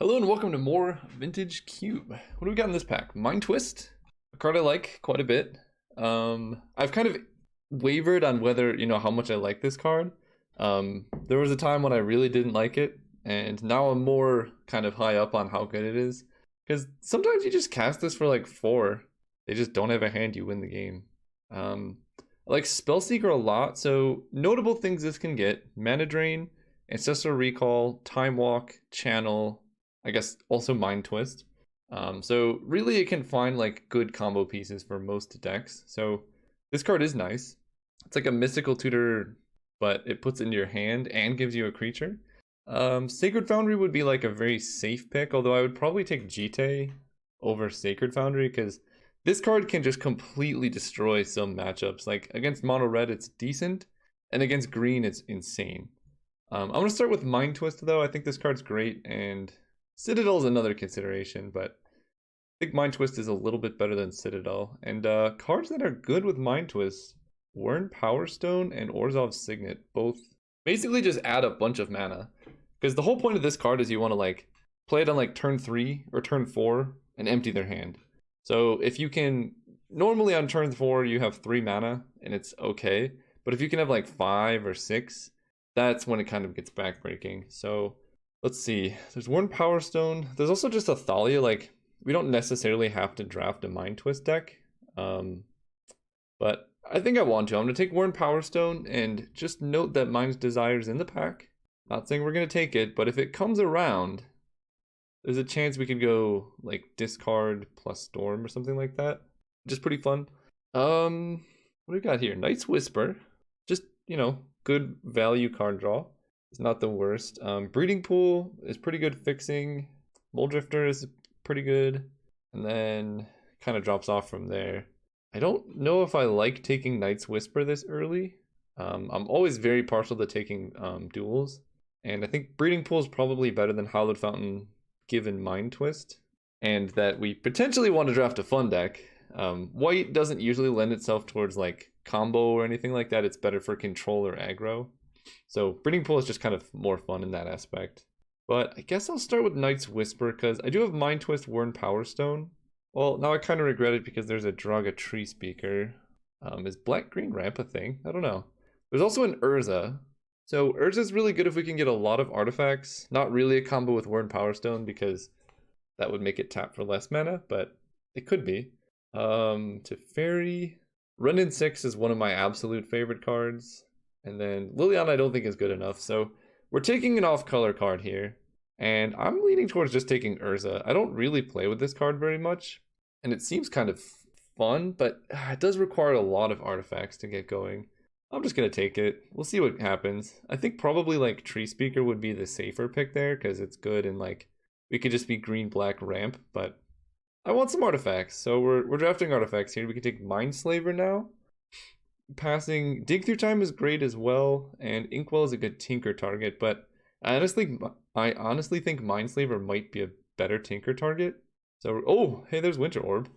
Hello and welcome to more Vintage Cube. What do we got in this pack? Mind Twist, a card I like quite a bit. I've kind of wavered on whether, how much I like this card. There was a time when I really didn't like it, and now I'm more kind of high up on how good it is. Because sometimes you just cast this for like 4. They just don't have a hand, you win the game. I like Spellseeker a lot, so notable things this can get: Mana Drain, Ancestral Recall, Time Walk, Channel, I guess also Mind Twist. So really it can find like good combo pieces for most decks. So this card is nice. It's like a mystical tutor, but it puts it into your hand and gives you a creature. Sacred Foundry would be like a very safe pick, although I would probably take Jite over Sacred Foundry because this card can just completely destroy some matchups. Like against mono red, it's decent, and against green, it's insane. I'm gonna start with Mind Twist though. I think this card's great, and Citadel is another consideration, but I think Mind Twist is a little bit better than Citadel. And cards that are good with Mind Twist: Wurn Power Stone and Orzhov's Signet. Both basically just add a bunch of mana. Because the whole point of this card is you want to like play it on like turn 3 or turn 4 and empty their hand. So if you can, normally on turn 4 you have 3 mana and it's okay. But if you can have like 5 or 6, that's when it kind of gets backbreaking. So let's see. There's Wurn Power Stone. There's also just a Thalia. Like, we don't necessarily have to draft a Mind Twist deck. But I think I want to. I'm going to take Wurn Power Stone and just note that Mind's Desire is in the pack. Not saying we're going to take it, but if it comes around, there's a chance we could go like discard plus Storm or something like that. Just pretty fun. What do we got here? Night's Whisper. Just, good value card draw. It's not the worst. Breeding Pool is pretty good fixing. Muldrifter is pretty good. And then kind of drops off from there. I don't know if I like taking Night's Whisper this early. I'm always very partial to taking duels. And I think Breeding Pool is probably better than Hallowed Fountain given Mind Twist. And that we potentially want to draft a fun deck. White doesn't usually lend itself towards like combo or anything like that. It's better for control or aggro. So Breeding Pool is just kind of more fun in that aspect. But I guess I'll start with Night's Whisper because I do have Mind Twist, Wurn Power Stone. Well, now I kind of regret it because there's a Draga Tree Speaker. Is Black-Green Ramp a thing? I don't know. There's also an Urza. So Urza's really good if we can get a lot of artifacts. Not really a combo with Wurn Power Stone because that would make it tap for less mana, but it could be. Teferi. Run-In 6 is one of my absolute favorite cards. And then Liliana I don't think is good enough. So we're taking an off-color card here. And I'm leaning towards just taking Urza. I don't really play with this card very much. And it seems kind of fun, but it does require a lot of artifacts to get going. I'm just going to take it. We'll see what happens. I think probably like Tree Speaker would be the safer pick there because it's good and like we could just be green-black ramp, but I want some artifacts. So we're drafting artifacts here. We can take Mindslaver now. Passing Dig Through Time is great as well, and Inkwell is a good Tinker target, but I honestly think Mindslaver might be a better Tinker target. So, oh, hey, there's Winter Orb.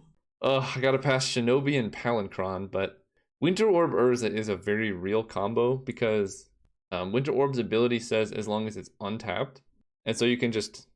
I gotta pass Shinobi and Palancron, but Winter Orb Urza is a very real combo because Winter Orb's ability says as long as it's untapped, and so you can just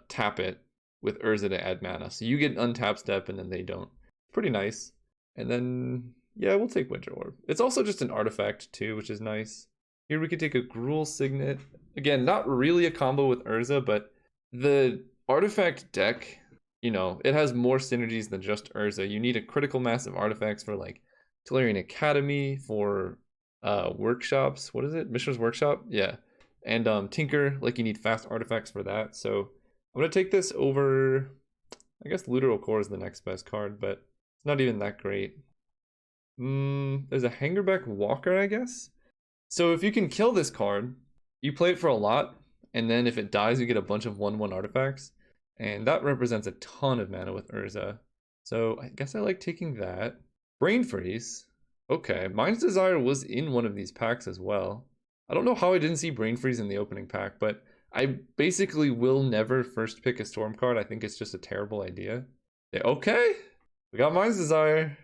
tap it with Urza to add mana. So you get an untap step and then they don't. Pretty nice. And then, yeah, we'll take Winter Orb. It's also just an artifact too, which is nice. Here we could take a Gruul Signet. Again, not really a combo with Urza, but the artifact deck, it has more synergies than just Urza. You need a critical mass of artifacts for like Tolarian Academy, for workshops. What is it? Mishra's Workshop? Yeah. And Tinker, like you need fast artifacts for that. So I'm going to take this over, I guess Literal Core is the next best card, but it's not even that great. There's a Hangerback Walker, I guess. So if you can kill this card, you play it for a lot, and then if it dies, you get a bunch of 1/1 artifacts, and that represents a ton of mana with Urza. So I guess I like taking that. Brain Freeze. Okay, Mind's Desire was in one of these packs as well. I don't know how I didn't see Brain Freeze in the opening pack, but I basically will never first pick a Storm card. I think it's just a terrible idea. Okay, we got Mind's Desire.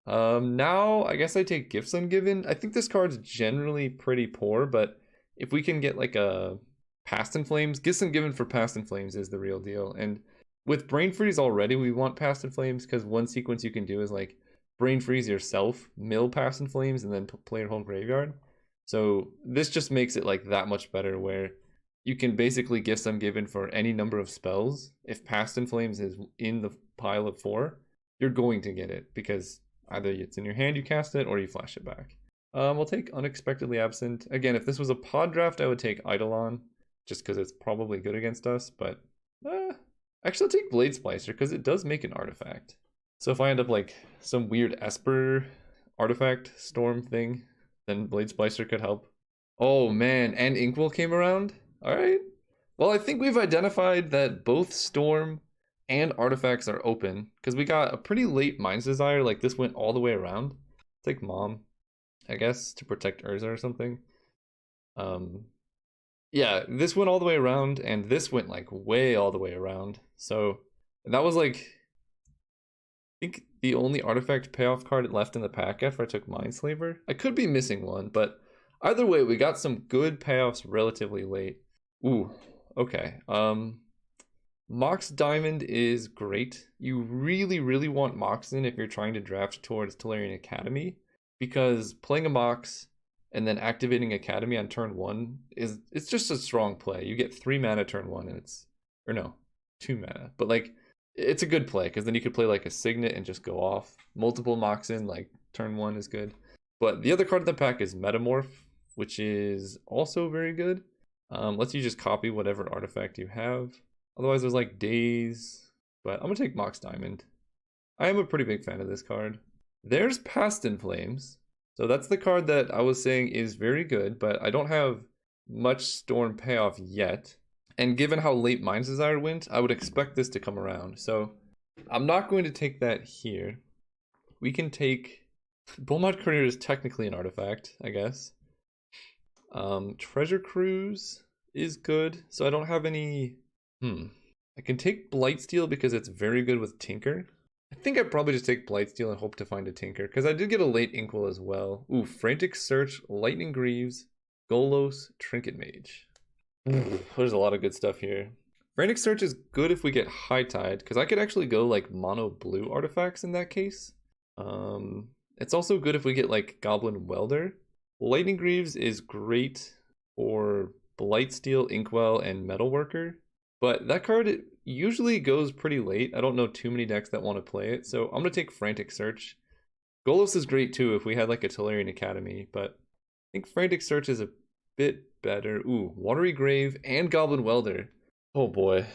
Now I guess I take Gifts Ungiven. I think this card's generally pretty poor, but if we can get like a Past in Flames. Gifts and Given for Past in Flames is the real deal. And with Brain Freeze already, we want Past in Flames because one sequence you can do is like Brain Freeze yourself, mill Past in Flames, and then play your whole graveyard. So this just makes it like that much better where you can basically Gifts Ungiven for any number of spells. If Past in Flames is in the pile of 4, you're going to get it because either it's in your hand, you cast it, or you flash it back. We'll take Unexpectedly Absent. Again, if this was a pod draft, I would take Eidolon, just because it's probably good against us, but actually I'll take Blade Splicer because it does make an artifact. So if I end up like some weird Esper artifact storm thing, then Blade Splicer could help. Oh man, and Inkwell came around? Alright. Well, I think we've identified that both Storm and artifacts are open, because we got a pretty late Mind's Desire, like this went all the way around. Take Mom, I guess, to protect Urza or something. Yeah, this went all the way around, and this went like way all the way around. So that was like, I think the only artifact payoff card left in the pack after I took Mindslaver. I could be missing one, but either way, we got some good payoffs relatively late. Ooh, okay. Mox Diamond is great. You really, really want Moxen if you're trying to draft towards Tolarian Academy, because playing a Mox and then activating Academy on turn 1 it's just a strong play. You get 3 mana turn 1 and it's, or no, 2 mana, but like it's a good play because then you could play like a Signet and just go off. Multiple Moxen like turn 1 is good. But the other card in the pack is Metamorph, which is also very good. Lets you just copy whatever artifact you have. Otherwise, there's like Daze, but I'm gonna take Mox Diamond. I am a pretty big fan of this card. There's Past in Flames. So that's the card that I was saying is very good, but I don't have much Storm payoff yet. And given how late Mind's Desire went, I would expect this to come around. So I'm not going to take that here. We can take... Beaumont Courier is technically an artifact, I guess. Treasure Cruise is good, so I don't have any... I can take Blightsteel because it's very good with Tinker. I think I'd probably just take Blightsteel and hope to find a Tinker, because I did get a late Inkwell as well. Ooh, Frantic Search, Lightning Greaves, Golos, Trinket Mage. There's a lot of good stuff here. Frantic Search is good if we get High Tide, because I could actually go like mono blue artifacts in that case. It's also good if we get like Goblin Welder. Lightning Greaves is great for Blightsteel, Inkwell, and Metalworker. But that card usually goes pretty late. I don't know too many decks that want to play it, so I'm going to take Frantic Search. Golos is great too if we had like a Tolarian Academy, but I think Frantic Search is a bit better. Ooh, Watery Grave and Goblin Welder. Oh boy.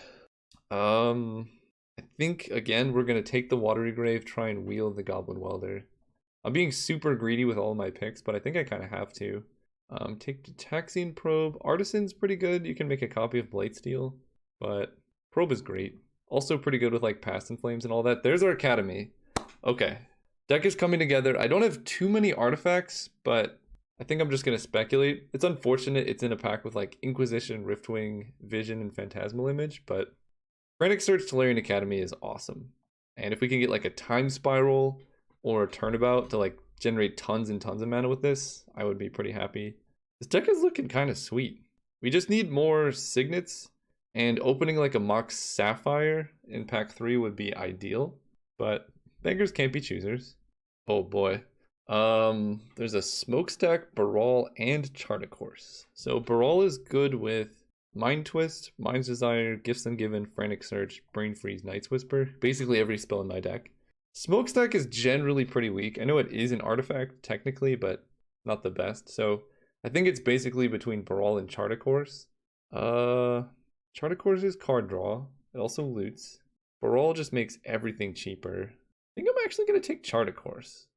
I think, again, we're going to take the Watery Grave, try and wheel the Goblin Welder. I'm being super greedy with all my picks, but I think I kind of have to. Take the Taxian Probe. Artisan's pretty good. You can make a copy of Blightsteel. But Probe is great. Also pretty good with like Past in Flames and all that. There's our Academy. Okay. Deck is coming together. I don't have too many artifacts, but I think I'm just going to speculate. It's unfortunate it's in a pack with like Inquisition, Riftwing, Vision, and Phantasmal Image, but Frantic Search Tolarian Academy is awesome. And if we can get like a Time Spiral or a Turnabout to like generate tons and tons of mana with this, I would be pretty happy. This deck is looking kind of sweet. We just need more Signets. And opening like a Mox Sapphire in pack 3 would be ideal, but beggars can't be choosers. Oh boy. There's a Smokestack, Baral, and Chart a Course. So Baral is good with Mind Twist, Mind's Desire, Gifts Ungiven, Frantic Search, Brain Freeze, Night's Whisper. Basically every spell in my deck. Smokestack is generally pretty weak. I know it is an artifact technically, but not the best. So I think it's basically between Baral and Chart a Course. Chart a Course is card draw. It also loots. Baral just makes everything cheaper. I think I'm actually going to take Chart a Course.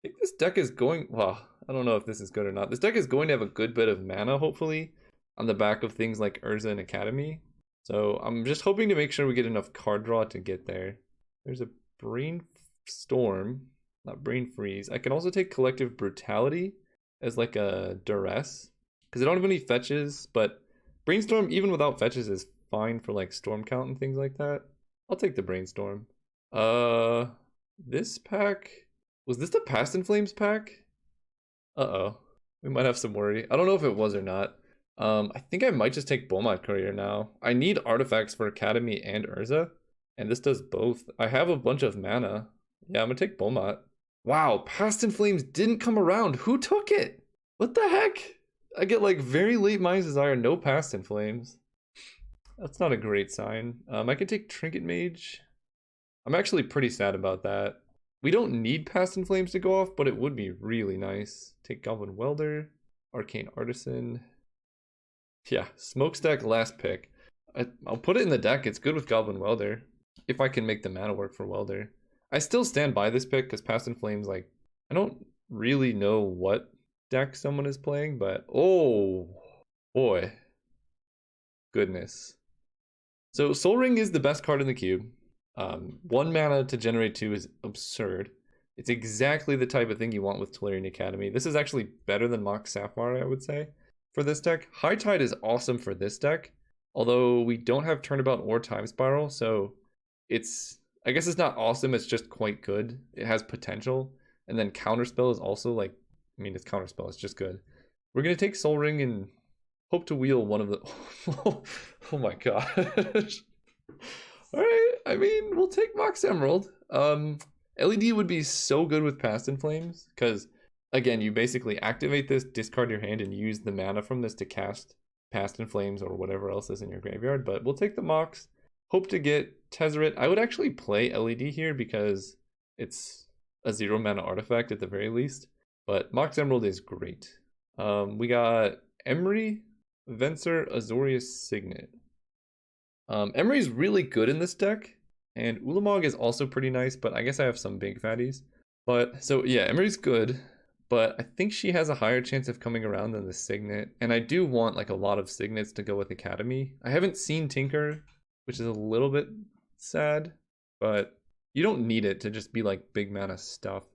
I think this deck is going... Well, I don't know if this is good or not. This deck is going to have a good bit of mana, hopefully, on the back of things like Urza and Academy. So I'm just hoping to make sure we get enough card draw to get there. There's a Brainstorm, not Brain Freeze. I can also take Collective Brutality as like a duress, because I don't have any fetches, but Brainstorm, even without fetches, is fine for like storm count and things like that. I'll take the Brainstorm. This pack, was this the Past in Flames pack? Uh-oh, we might have some worry. I don't know if it was or not. I think I might just take Beaumont Courier now. I need artifacts for Academy and Urza, and this does both. I have a bunch of mana. Yeah, I'm gonna take Beaumont. Wow, Past in Flames didn't come around. Who took it? What the heck? I get like very late Mind's Desire, no Past in Flames. That's not a great sign. I can take Trinket Mage. I'm actually pretty sad about that. We don't need Past in Flames to go off, but it would be really nice. Take Goblin Welder, Arcane Artisan. Yeah, Smokestack last pick. I'll put it in the deck. It's good with Goblin Welder. If I can make the mana work for Welder. I still stand by this pick because Past in Flames, like, I don't really know what deck someone is playing, but oh boy. Goodness. So Sol Ring is the best card in the cube. 1 mana to generate 2 is absurd. It's exactly the type of thing you want with Tolarian Academy. This is actually better than Mox Sapphire, I would say, for this deck. High Tide is awesome for this deck, although we don't have Turnabout or Time Spiral, so it's, I guess it's not awesome, it's just quite good. It has potential. And then Counterspell is also like, I mean, it's Counterspell, it's just good. We're going to take Sol Ring and hope to wheel one of the... Oh my gosh. Alright, I mean, we'll take Mox Emerald. LED would be so good with Past in Flames, because, again, you basically activate this, discard your hand, and use the mana from this to cast Past in Flames or whatever else is in your graveyard. But we'll take the Mox. Hope to get Tezzeret. I would actually play LED here because it's a 0 mana artifact at the very least. But Mox Emerald is great. We got Emery, Venser, Azorius, Signet. Emery's really good in this deck, and Ulamog is also pretty nice, but I guess I have some big fatties. But, so yeah, Emery's good, but I think she has a higher chance of coming around than the Signet, and I do want like a lot of Signets to go with Academy. I haven't seen Tinker, which is a little bit sad, but you don't need it to just be like big mana stuff.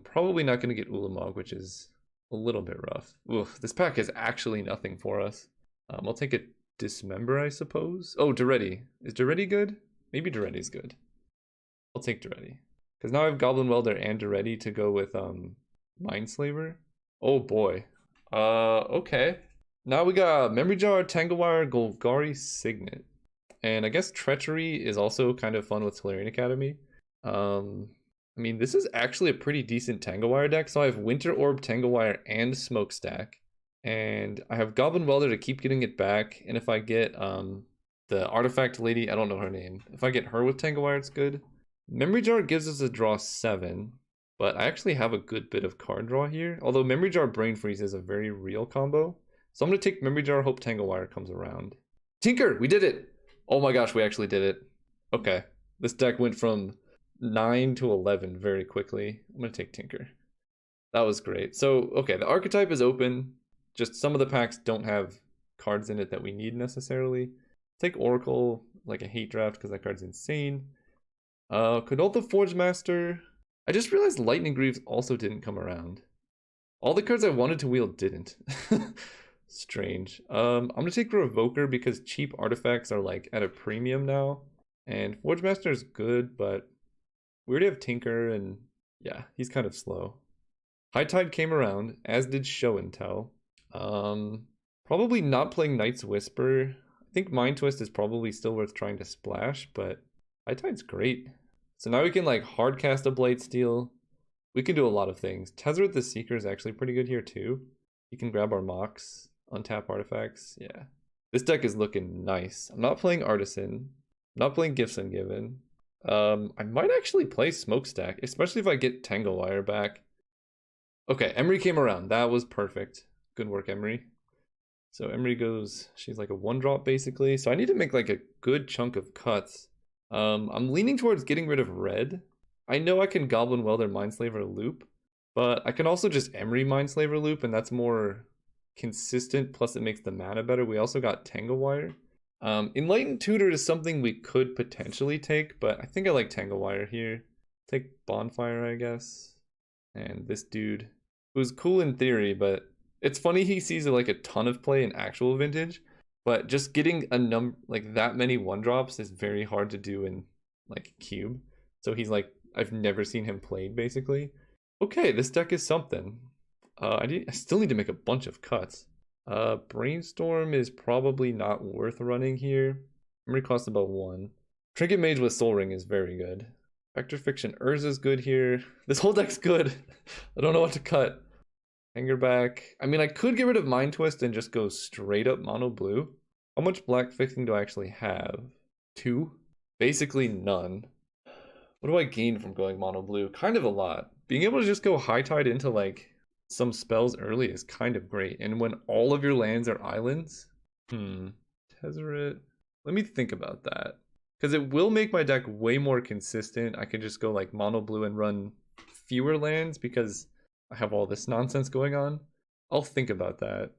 Probably not going to get Ulamog, which is a little bit rough. Oof, this pack is actually nothing for us. I'll take a Dismember, I suppose. Oh, Duretti. Is Duretti good? Maybe Duretti's good. I'll take Duretti. Because now I have Goblin Welder and Duretti to go with Mindslaver. Oh boy. Okay. Now we got Memory Jar, Tanglewire, Golgari, Signet. And I guess Treachery is also kind of fun with Tolarian Academy. I mean, this is actually a pretty decent Tanglewire deck. So I have Winter Orb, Tanglewire, and Smokestack. And I have Goblin Welder to keep getting it back. And if I get the artifact lady, I don't know her name. If I get her with Tanglewire, it's good. Memory Jar gives us a draw 7. But I actually have a good bit of card draw here. Although Memory Jar Brain Freeze is a very real combo. So I'm going to take Memory Jar, hope Tanglewire comes around. Tinker! We did it! Oh my gosh, we actually did it. Okay. This deck went from 9 to 11 very quickly. I'm going to take Tinker. That was great. So, okay, the archetype is open. Just some of the packs don't have cards in it that we need necessarily. Take Oracle, like a hate draft because that card's insane. Kodoltha Forge Master. I just realized Lightning Greaves also didn't come around. All the cards I wanted to wheel didn't. Strange. I'm gonna take Revoker because cheap artifacts are like at a premium now. And Forge Master is good, but we already have Tinker and yeah, he's kind of slow. High Tide came around, as did Show and Tell. Probably not playing Knight's Whisper. I think Mind Twist is probably still worth trying to splash, but High Tide's great. So now we can like hard cast a Blightsteel. We can do a lot of things. Tezzeret the Seeker is actually pretty good here too. You can grab our Mox, untap artifacts. Yeah. This deck is looking nice. I'm not playing Artisan. I'm not playing Gifts Ungiven. I might actually play Smokestack, especially if I get Tanglewire back. Okay, Emery came around. That was perfect. Good work, Emery. So Emery goes, she's like a 1-drop basically. So I need to make like a good chunk of cuts. I'm leaning towards getting rid of red. I know I can Goblin Welder Mindslaver loop, but I can also just Emery Mindslaver loop, and that's more consistent, plus it makes the mana better. We also got Tanglewire. Enlightened Tutor is something we could potentially take, but I think I like Tanglewire here. Take Bonfire, I guess. And this dude, who's cool in theory, but it's funny he sees like a ton of play in actual Vintage, but just getting a like that many 1-drops is very hard to do in like Cube. So he's like, I've never seen him played basically. Okay, this deck is something. I still need to make a bunch of cuts. Brainstorm is probably not worth running here. Memory cost about 1. Trinket Mage with Soul Ring is very good. Vector Fiction Urza's good here. This whole deck's good. I don't know what to cut. Hanger back. I mean, I could get rid of Mind Twist and just go straight up mono blue. How much black fixing do I actually have? 2? Basically none. What do I gain from going mono blue? Kind of a lot. Being able to just go high tide into like some spells early is kind of great. And when all of your lands are islands, Tezzeret. Let me think about that. Because it will make my deck way more consistent. I could just go like mono blue and run fewer lands because I have all this nonsense going on. I'll think about that.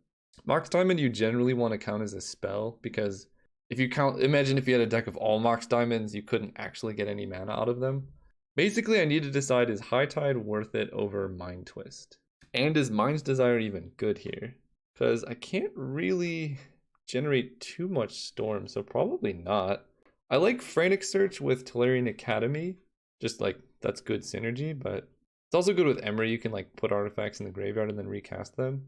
Mox Diamond you generally want to count as a spell because if you count, imagine if you had a deck of all Mox Diamonds, you couldn't actually get any mana out of them. Basically, I need to decide, is High Tide worth it over Mind Twist? And is Mind's Desire even good here? Because I can't really generate too much Storm, so probably not. I like Frantic Search with Tolarian Academy, just like that's good synergy, but it's also good with Emery. You can like put artifacts in the graveyard and then recast them.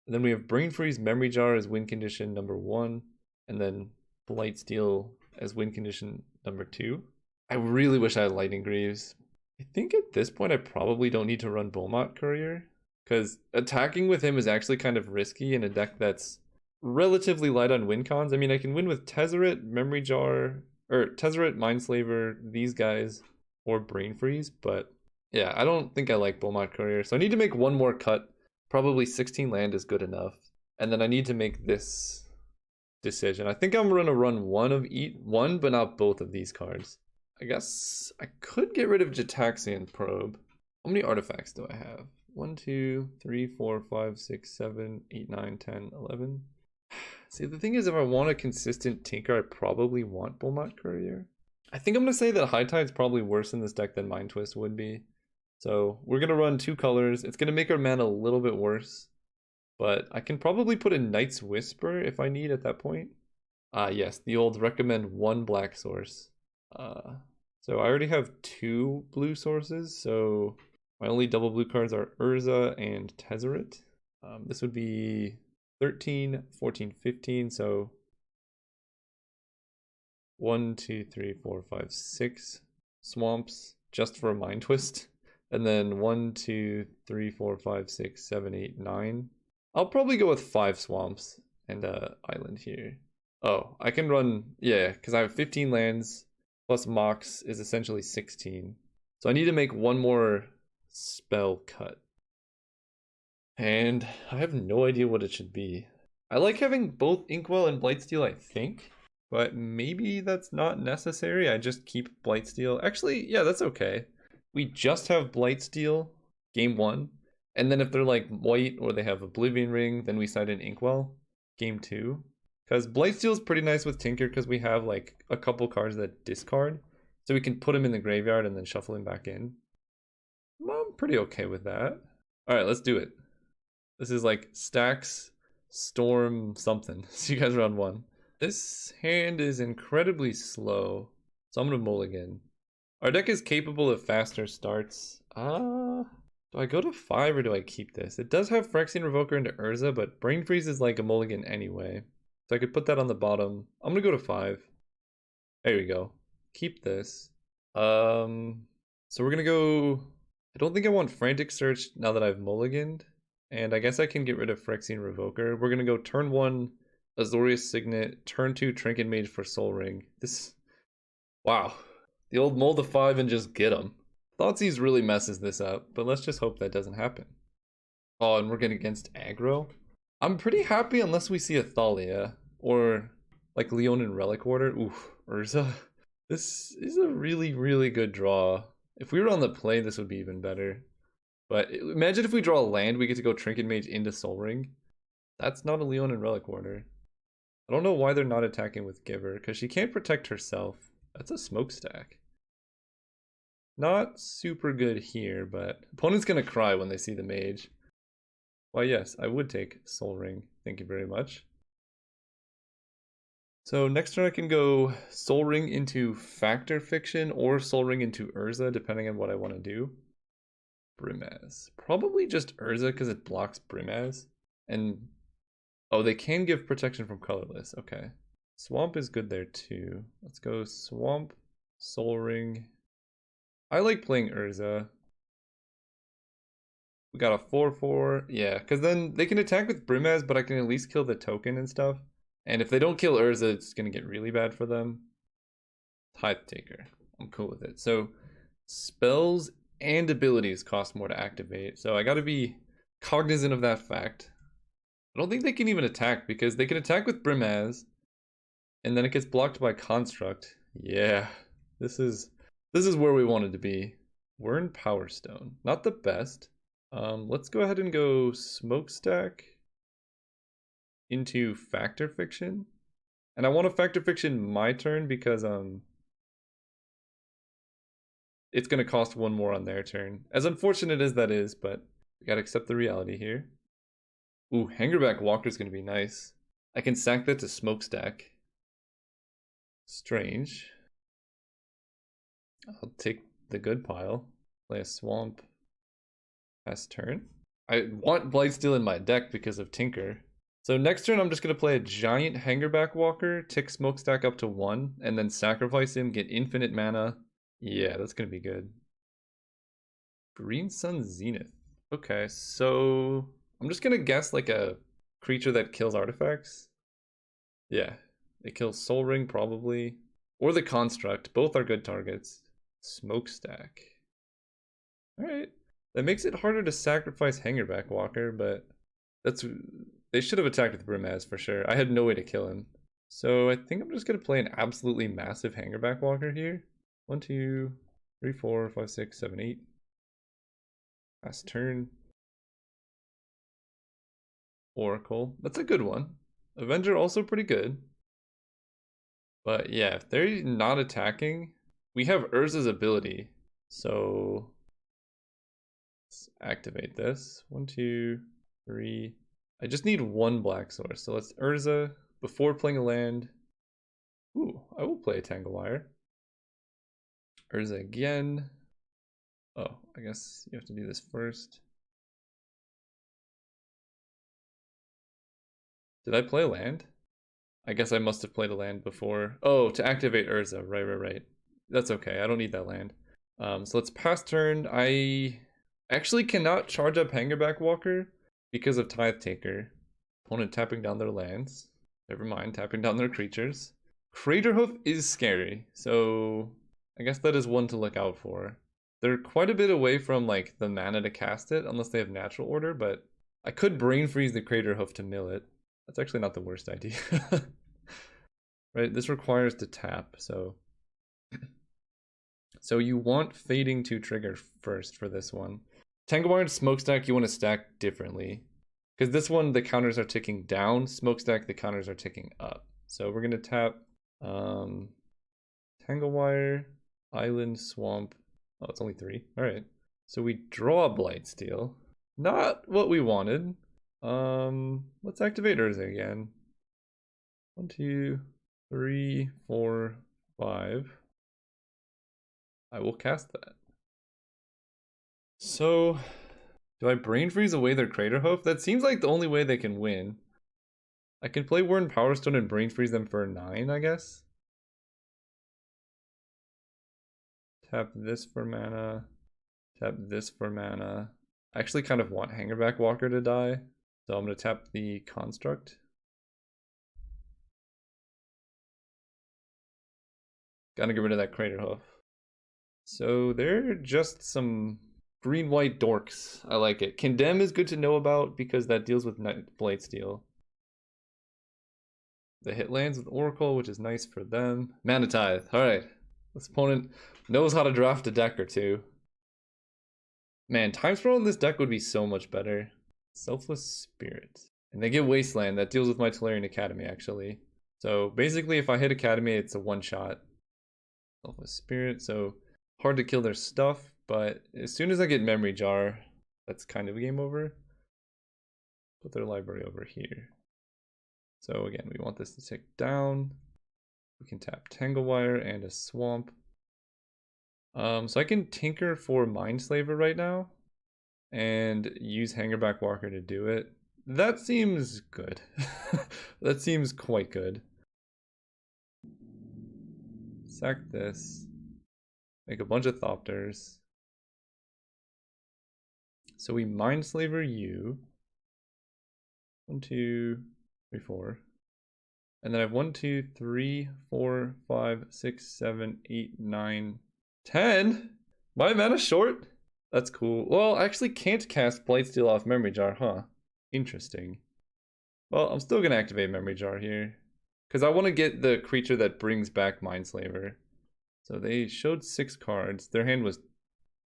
And then we have Brain Freeze, Memory Jar as win condition number 1, and then Blightsteel as win condition number 2. I really wish I had Lightning Greaves. I think at this point I probably don't need to run Beaumont Courier, because attacking with him is actually kind of risky in a deck that's relatively light on win cons. I mean, I can win with Tezzeret, Memory Jar, or Tezzeret, Mindslaver, these guys, or Brain Freeze, but yeah, I don't think I like Beaumont Courier, so I need to make one more cut. Probably 16 land is good enough. And then I need to make this decision. I think I'm going to run one, but not both of these cards. I guess I could get rid of Jataxian Probe. How many artifacts do I have? 1, 2, 3, 4, 5, 6, 7, 8, 9, 10, 11. See, the thing is, if I want a consistent Tinker, I probably want Beaumont Courier. I think I'm going to say that High Tide's probably worse in this deck than Mind Twist would be. So we're going to run 2 colors. It's going to make our mana a little bit worse. But I can probably put a Night's Whisper if I need at that point. Yes, the old recommend 1 black source. So I already have 2 blue sources, so my only double blue cards are Urza and Tezzeret. This would be 13, 14, 15, so 1, 2, 3, 4, 5, 6 swamps just for a Mind Twist. And then 1, 2, 3, 4, 5, 6, 7, 8, 9. I'll probably go with 5 swamps and island here. Oh, I can run, yeah, because I have 15 lands plus Mox is essentially 16. So I need to make one more spell cut. And I have no idea what it should be. I like having both Inkwell and Blightsteel, I think. But maybe that's not necessary. I just keep Blightsteel. Actually, yeah, that's okay. We just have Blightsteel game 1. And then if they're like white or they have Oblivion Ring, then we side in Inkwell game 2. Because Blightsteel is pretty nice with Tinker because we have like a couple cards that discard. So we can put him in the graveyard and then shuffle him back in. I'm pretty okay with that. Alright, let's do it. This is like stacks, storm, something. So you guys are on 1. This hand is incredibly slow. So I'm going to mulligan. Our deck is capable of faster starts. Do I go to 5 or do I keep this? It does have Phyrexian Revoker into Urza, but Brain Freeze is like a mulligan anyway. So I could put that on the bottom. I'm gonna go to 5. There we go. Keep this. So we're gonna go... I don't think I want Frantic Search now that I've mulliganed. And I guess I can get rid of Phyrexian Revoker. We're gonna go turn 1, Azorius Signet, turn 2, Trinket Mage for Soul Ring. This... Wow. The old mull to 5 and just get him. Thoughtseize really messes this up, but let's just hope that doesn't happen. Oh, and we're getting against aggro. I'm pretty happy unless we see a Thalia, or like Leonin Relic Order. Oof, Urza. This is a really, really good draw. If we were on the play, this would be even better. But imagine if we draw a land, we get to go Trinket Mage into Soul Ring. That's not a Leonin Relic Order. I don't know why they're not attacking with Giver, because she can't protect herself. That's a smokestack. Not super good here, but opponent's gonna cry when they see the mage. Why yes, I would take Soul Ring. Thank you very much. So next turn I can go Soul Ring into Factor Fiction or Soul Ring into Urza, depending on what I want to do. Brimaz. Probably just Urza because it blocks Brimaz. And Oh, they can give protection from colorless. Okay. Swamp is good there too. Let's go Swamp, Soul Ring. I like playing Urza. We got a 4/4. Yeah, because then they can attack with Brimaz, but I can at least kill the token and stuff. And if they don't kill Urza, it's going to get really bad for them. Tithe Taker. I'm cool with it. So spells and abilities cost more to activate. So I got to be cognizant of that fact. I don't think they can even attack because they can attack with Brimaz and then it gets blocked by Construct. Yeah, this is where we wanted to be. We're in Power Stone. Not the best. Let's go ahead and go Smokestack into Factor Fiction. And I want to Factor Fiction my turn because it's going to cost one more on their turn. As unfortunate as that is, but we got to accept the reality here. Ooh, Hangerback Walker's going to be nice. I can sack that to Smokestack. Strange. I'll take the good pile. Play a Swamp. Pass turn. I want Blightsteel in my deck because of Tinker. So next turn I'm just going to play a giant Hangerback Walker, tick Smokestack up to 1, and then sacrifice him, get infinite mana. Yeah, that's going to be good. Green Sun Zenith. Okay, so I'm just going to guess like a creature that kills artifacts. Yeah, it kills Soul Ring probably. Or the Construct. Both are good targets. Smokestack. Alright. That makes it harder to sacrifice Hangerback Walker, but they should have attacked with Brimaz for sure. I had no way to kill him. So I think I'm just going to play an absolutely massive Hangerback Walker here. 1, 2, 3, 4, 5, 6, 7, 8. Last turn. Oracle. That's a good one. Avenger also pretty good. But yeah, if they're not attacking, we have Urza's ability. So let's activate this. 1, 2, 3. I just need one black source. So let's Urza before playing a land. Ooh, I will play a Tanglewire. Urza again. Oh, I guess you have to do this first. Did I play a land? I guess I must have played a land before. Oh, to activate Urza. Right. That's okay. I don't need that land. So let's pass turn. I actually cannot charge up Hangerback Walker because of Tithe Taker. Opponent tapping down their lands. Never mind, tapping down their creatures. Craterhoof is scary, so I guess that is one to look out for. They're quite a bit away from like the mana to cast it, unless they have natural order, but I could brain freeze the Craterhoof to mill it. That's actually not the worst idea. Right, this requires to tap, so you want fading to trigger first for this one. Tanglewire and Smokestack you want to stack differently. Because this one, the counters are ticking down. Smokestack, the counters are ticking up. So we're going to tap Tanglewire, Island, Swamp. Oh, it's only 3. All right. So we draw Blightsteel. Not what we wanted. Let's activate Urza again. 1, 2, 3, 4, 5. I will cast that. So, do I brain freeze away their Craterhoof? That seems like the only way they can win. I can play Wurn Power Stone and brain freeze them for 9, I guess. Tap this for mana. Tap this for mana. I actually kind of want Hangerback Walker to die. So I'm going to tap the Construct. Gotta get rid of that Craterhoof. So they're just some green-white dorks. I like it. Condemn is good to know about because that deals with Blightsteel. The hit lands with Oracle, which is nice for them. Mana Tithe. Alright. This opponent knows how to draft a deck or two. Man, Time Sprawl in this deck would be so much better. Selfless Spirit. And they get Wasteland. That deals with my Tolarian Academy, actually. So basically, if I hit Academy, it's a one-shot. Selfless Spirit, so hard to kill their stuff, but as soon as I get Memory Jar, that's kind of game over. Put their library over here. So again, we want this to tick down. We can tap Tanglewire and a Swamp. So I can Tinker for Mindslaver right now and use Hangerback Walker to do it. That seems good. That seems quite good. Sack this. Make a bunch of Thopters. So we Mindslaver you. 1, 2, 3, 4. And then I have 1, 2, 3, 4, 5, 6, 7, 8, 9, 10. My mana short? That's cool. Well, I actually can't cast Blightsteel off Memory Jar, huh? Interesting. Well, I'm still gonna activate Memory Jar here. Because I want to get the creature that brings back Mindslaver. So they showed 6 cards. Their hand was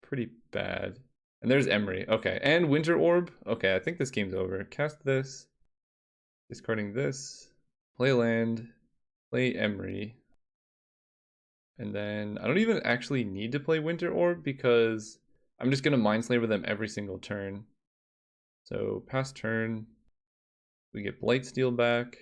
pretty bad. And there's Emery. Okay, and Winter Orb. Okay, I think this game's over. Cast this. Discarding this. Play land. Play Emery. And then I don't even actually need to play Winter Orb because I'm just going to Mindslaver them every single turn. So pass turn. We get Blightsteel back.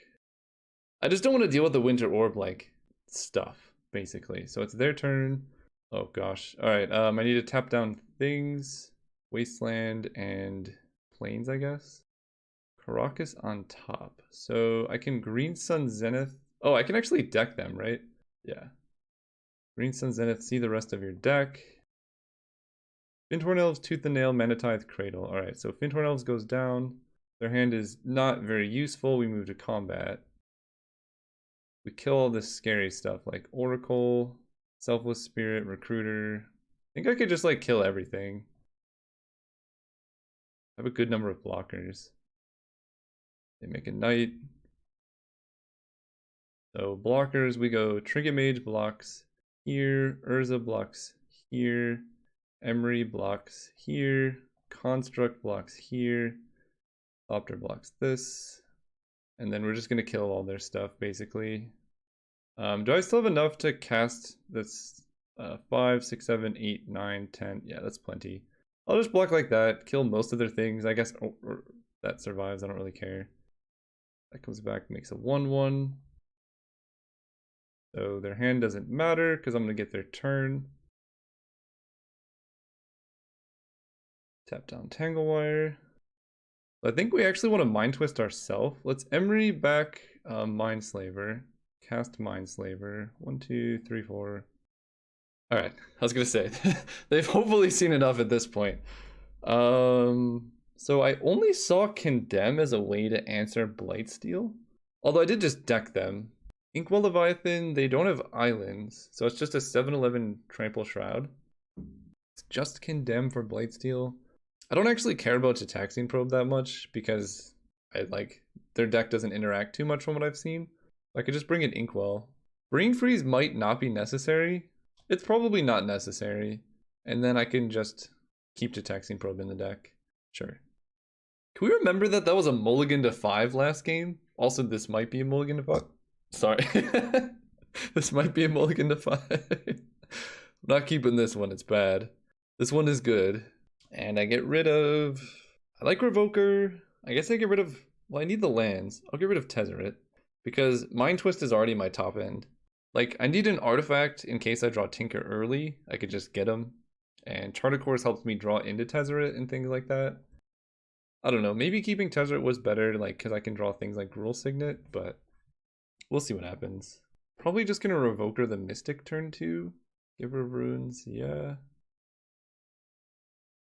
I just don't want to deal with the Winter Orb like stuff, basically. So it's their turn. Oh gosh. Alright, I need to tap down things. Wasteland and Plains, I guess. Caracas on top. So I can Green Sun Zenith. Oh, I can actually deck them, right? Yeah. Green Sun Zenith, see the rest of your deck. Finthorn Elves, Tooth and Nail, Manatithe, Cradle. Alright, so Finthorn Elves goes down. Their hand is not very useful. We move to combat. We kill all this scary stuff like Oracle, Selfless Spirit, Recruiter. I think I could just like kill everything. I have a good number of blockers. They make a knight. So blockers, we go Trinket Mage blocks here, Urza blocks here, Emery blocks here, Construct blocks here, Thopter blocks this, and then we're just gonna kill all their stuff basically. Do I still have enough to cast this 5, 6, 7, 8, 9, 10? Yeah, that's plenty. I'll just block like that, kill most of their things. I guess or that survives, I don't really care. That comes back, makes a 1/1. So their hand doesn't matter because I'm going to get their turn. Tap down Tanglewire. I think we actually want to Mind Twist ourselves. Let's Emery back Mindslaver. Cast Mindslaver. 1, 2, 3, 4. Alright, I was going to say, they've hopefully seen enough at this point. So I only saw Condemn as a way to answer Blightsteel. Although I did just deck them. Inkwell Leviathan, they don't have islands, so it's just a 7/11 Trample Shroud. It's just Condemn for Blightsteel. I don't actually care about Taxing Probe that much because their deck doesn't interact too much from what I've seen. I could just bring in Inkwell. Brain Freeze might not be necessary. It's probably not necessary. And then I can just keep Taxing Probe in the deck. Sure. Can we remember that that was a mulligan to 5 last game? Also, this might be a mulligan to 5. Sorry. This might be a mulligan to 5. I'm not keeping this one, it's bad. This one is good. And I get rid of... I like Revoker. I guess I get rid of... Well, I need the lands. I'll get rid of Tezzeret. Because Mind Twist is already my top end. Like, I need an artifact in case I draw Tinker early. I could just get them. And Charter Course helps me draw into Tezzeret and things like that. I don't know, maybe keeping Tezzeret was better, like, because I can draw things like Gruul Signet, but we'll see what happens. Probably just gonna Revoker the Mystic turn 2. Giver of Runes, yeah.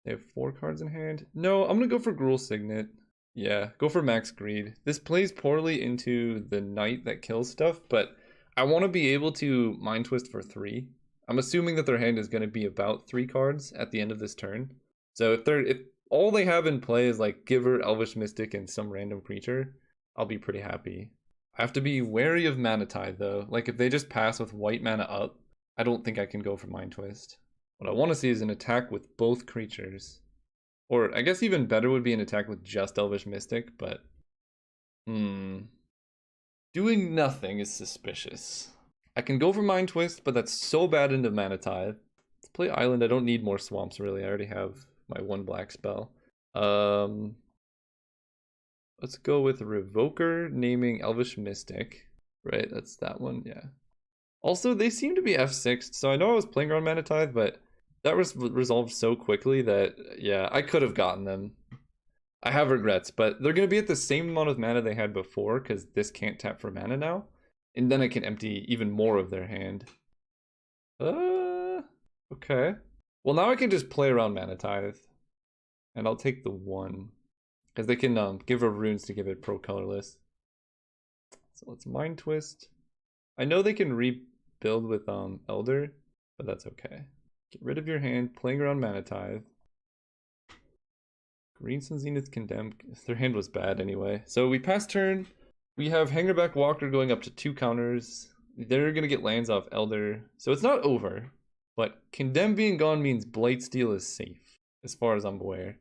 They have 4 cards in hand. No, I'm gonna go for Gruul Signet. Yeah, go for Max Greed. This plays poorly into the Knight that kills stuff, but I want to be able to Mind Twist for 3. I'm assuming that their hand is going to be about 3 cards at the end of this turn. So if all they have in play is like Giver, Elvish Mystic, and some random creature, I'll be pretty happy. I have to be wary of Manatithe though. Like if they just pass with white mana up, I don't think I can go for Mind Twist. What I want to see is an attack with both creatures. Or I guess even better would be an attack with just Elvish Mystic, but... Doing nothing is suspicious. I can go for Mind Twist, but that's so bad into Manatithe. Let's play Island. I don't need more swamps really. I already have my 1 black spell. Let's go with Revoker, naming Elvish Mystic. Right, that's that one, yeah. Also, they seem to be F6'd, so I know I was playing around Manatithe, but that was resolved so quickly that, yeah, I could have gotten them. I have regrets, but they're going to be at the same amount of mana they had before because this can't tap for mana now. And then I can empty even more of their hand. Okay. Well, now I can just play around Mana Tithe. And I'll take the 1. Because they can give her runes to give it pro colorless. So let's Mind Twist. I know they can rebuild with Elder, but that's okay. Get rid of your hand, playing around Mana Tithe. Green Sun Zenith Condemned. Their hand was bad anyway. So we pass turn. We have Hangerback Walker going up to 2 counters. They're going to get lands off Elder. So it's not over. But Condemn being gone means Blightsteel is safe, as far as I'm aware.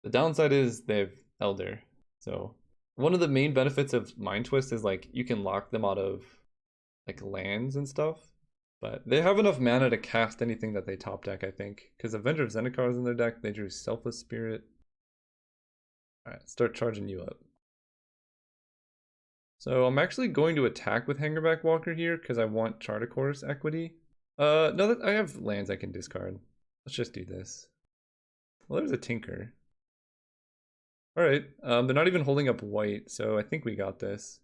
The downside is they have Elder. So one of the main benefits of Mind Twist is like you can lock them out of like lands and stuff. But they have enough mana to cast anything that they top deck, I think. Because Avenger of Zendikar is in their deck. They drew Selfless Spirit. Alright, start charging you up. So I'm actually going to attack with Hangerback Walker here because I want Charticourse equity. No, that I have lands I can discard. Let's just do this. Well, there's a Tinker. Alright, they're not even holding up white, so I think we got this.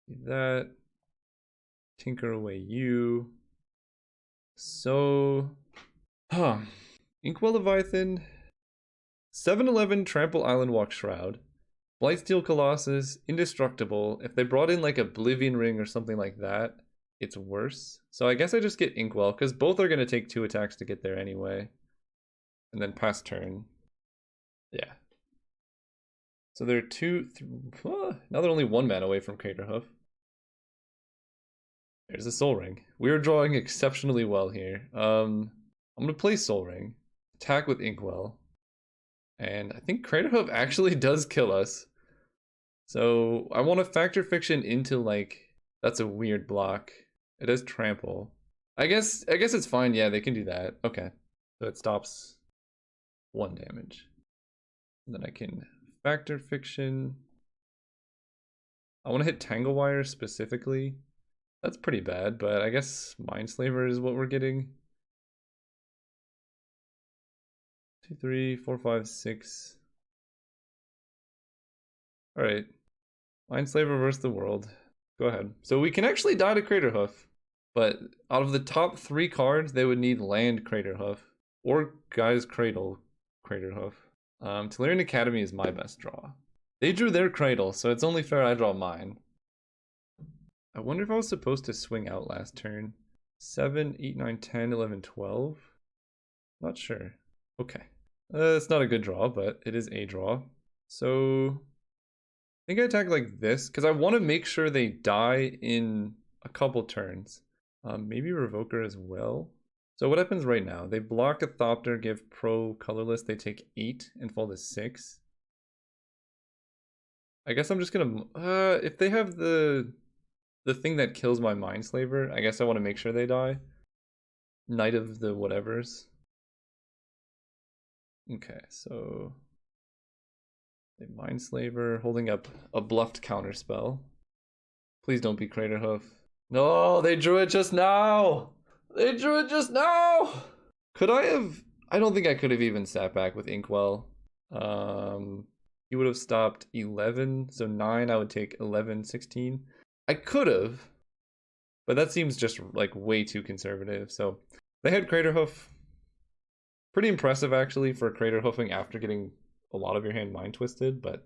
Do that. Tinker away you. So... Inkwell Leviathan. 7/11 Trample Island Walk Shroud. Blightsteel Colossus, Indestructible. If they brought in like Oblivion Ring or something like that, it's worse. So I guess I just get Inkwell, because both are going to take 2 attacks to get there anyway. And then pass turn. Yeah. So they're now they're only 1 mana away from Craterhoof. There's a Soul Ring. We're drawing exceptionally well here. I'm going to play Soul Ring. Attack with Inkwell. And I think Craterhoof actually does kill us. So I want to Factor Fiction into like, that's a weird block. It has Trample. I guess it's fine. Yeah, they can do that. Okay. So it stops 1 damage. And then I can Factor Fiction. I want to hit Tangle Wire specifically. That's pretty bad, but I guess Mindslaver is what we're getting. 2, 3, 4, 5, 6. Alright. Mindslaver versus the world. Go ahead. So we can actually die to Craterhoof. But out of the top 3 cards, they would need land Craterhoof. Or Guy's Cradle Craterhoof. Tolarian Academy is my best draw. They drew their Cradle, so it's only fair I draw mine. I wonder if I was supposed to swing out last turn. 7, 8, 9, 10, 11, 12. Not sure. Okay. It's not a good draw, but it is a draw. So I think I attack like this because I want to make sure they die in a couple turns. Maybe Revoker as well. So what happens right now? They block a Thopter, give pro colorless. They take 8 and fall to 6. I guess I'm just gonna if they have the thing that kills my Mindslaver, I guess I want to make sure they die. Knight of the whatevers. Okay, so a Mindslaver holding up a bluffed counterspell. Please don't be Craterhoof. No, they drew it just now. They drew it just now. Could I have? I don't think I could have even sat back with Inkwell. He would have stopped 11, so 9. I would take 11, 16. I could have, but that seems just like way too conservative. So they had Craterhoof. Pretty impressive actually for Craterhoofing after getting a lot of your hand mind twisted, but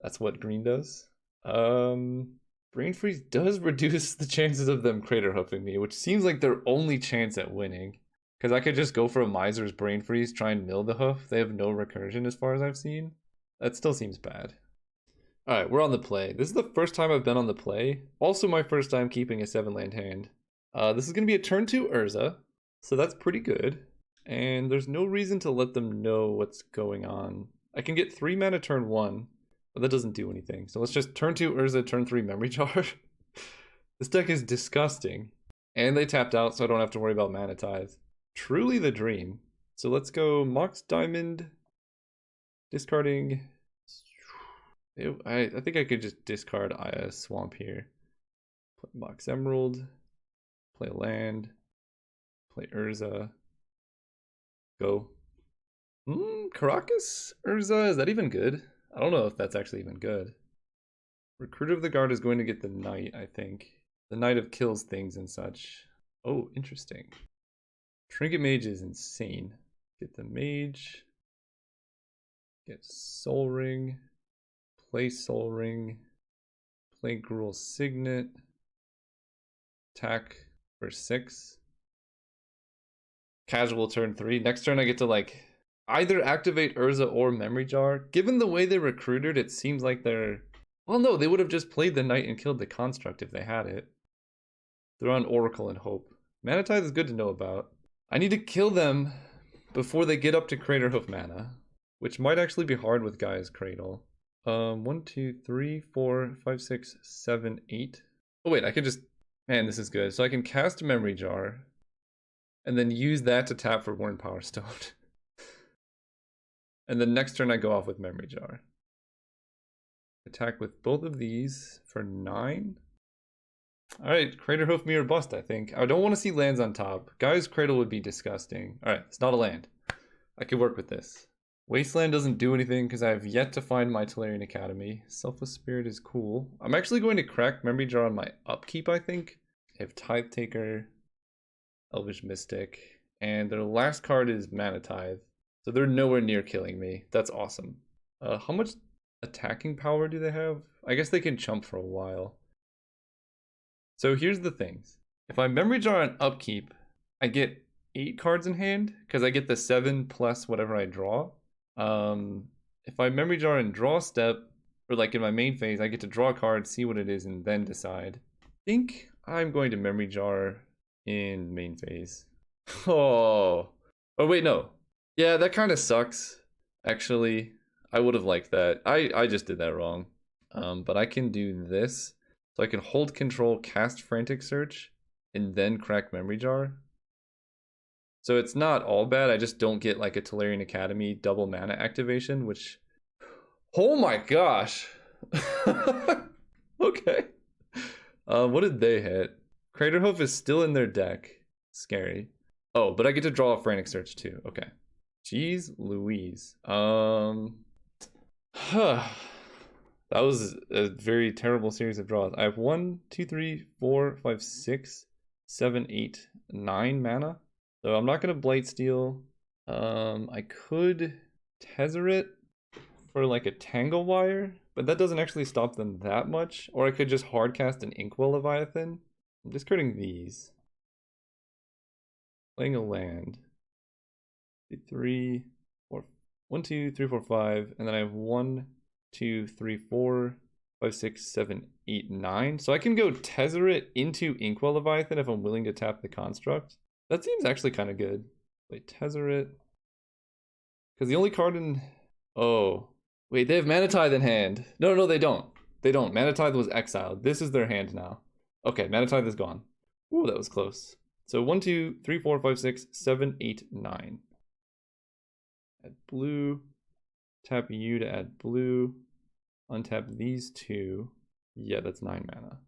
that's what green does. Brain Freeze does reduce the chances of them Craterhoofing me, which seems like their only chance at winning. Because I could just go for a Miser's Brain Freeze, try and mill the hoof. They have no recursion as far as I've seen. That still seems bad. Alright, we're on the play. This is the first time I've been on the play. Also my first time keeping a 7-land hand. This is going to be a turn 2 Urza, so that's pretty good. And there's no reason to let them know what's going on. I can get 3 mana turn 1, but that doesn't do anything. So let's just turn 2 Urza, turn 3 Memory Jar. This deck is disgusting. And they tapped out, so I don't have to worry about Mana Tithe. Truly the dream. So let's go Mox Diamond. Discarding. I think I could just discard a Swamp here. Play Mox Emerald. Play land. Play Urza. Go. Caracas Urza, is that even good? I don't know if that's actually even good. Recruit of the Guard is going to get the Knight, I think. The Knight of kills things and such. Oh, interesting. Trinket Mage is insane. Get the Mage. Get Soul Ring. Play Soul Ring. Play Gruul Signet. Attack for 6. Casual turn 3. Next turn I get to like either activate Urza or Memory Jar. Given the way they recruited, it seems like they're... Well, no, they would have just played the Knight and killed the Construct if they had it. They're on Oracle and Hope. Mana Tithe is good to know about. I need to kill them before they get up to Craterhoof mana, which might actually be hard with Gaia's Cradle. 1, 2, 3, 4, 5, 6, 7, 8. Oh wait, I can just... Man, this is good. So I can cast Memory Jar, and then use that to tap for Worn Power Stone. And then next turn I go off with Memory Jar. Attack with both of these for 9. Alright, Craterhoof me or bust, I think. I don't want to see lands on top. Gaia's Cradle would be disgusting. Alright, it's not a land. I could work with this. Wasteland doesn't do anything because I have yet to find my Tolarian Academy. Selfless Spirit is cool. I'm actually going to crack Memory Jar on my upkeep, I think. I have Tithe Taker, Elvish Mystic, and their last card is Mana Tithe. So they're nowhere near killing me. That's awesome. How much attacking power do they have? I guess they can chump for a while. So here's the things. If I Memory Jar on upkeep, I get 8 cards in hand because I get the 7 plus whatever I draw. If I Memory Jar in draw step, or like in my main phase, I get to draw a card, see what it is, and then decide. I think I'm going to Memory Jar in main phase. Oh wait, no. Yeah, that kind of sucks. Actually, I would have liked that. I just did that wrong. But I can do this. So I can hold control, cast Frantic Search, and then crack Memory Jar. So it's not all bad. I just don't get like a Tolarian Academy double mana activation, which... Oh my gosh! Okay. What did they hit? Craterhoof is still in their deck. Scary. Oh, but I get to draw a Frantic Search too. Okay. Jeez Louise. That was a very terrible series of draws. I have 1, 2, 3, 4, 5, 6, 7, 8, 9 mana. So I'm not gonna Blightsteel. I could Tezzeret for like a Tangle Wire, but that doesn't actually stop them that much. Or I could just hardcast an Inkwell Leviathan. I'm discarding these. Playing a land. 3, 4, 1, 2, 3, 4, 5, and then I have 1, 2, 3, 4, 5, 6, 7, 8, 9. So I can go Tezzeret into Inkwell Leviathan if I'm willing to tap the Construct. That seems actually kind of good. Play Tezzeret. Because the only card in... Oh. Wait, they have Mana Tithe in hand. No, they don't. They don't. Mana Tithe was exiled. This is their hand now. Okay, Mana Tithe is gone. Ooh, that was close. So 1, 2, 3, 4, 5, 6, 7, 8, 9. Add blue. Tap you to add blue. Untap these 2. Yeah, that's 9 mana.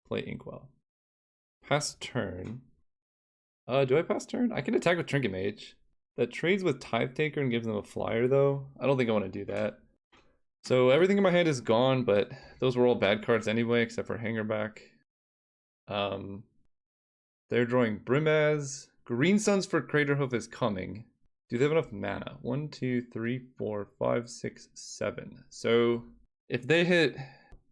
Play Inkwell. Pass turn. Do I pass turn? I can attack with Trinket Mage. That trades with Tithe Taker and gives them a flyer though. I don't think I want to do that. So everything in my hand is gone, but those were all bad cards anyway, except for Hangerback. They're drawing Brimaz. Green Suns for Craterhoof is coming. Do they have enough mana? 1, 2, 3, 4, 5, 6, 7. So if they hit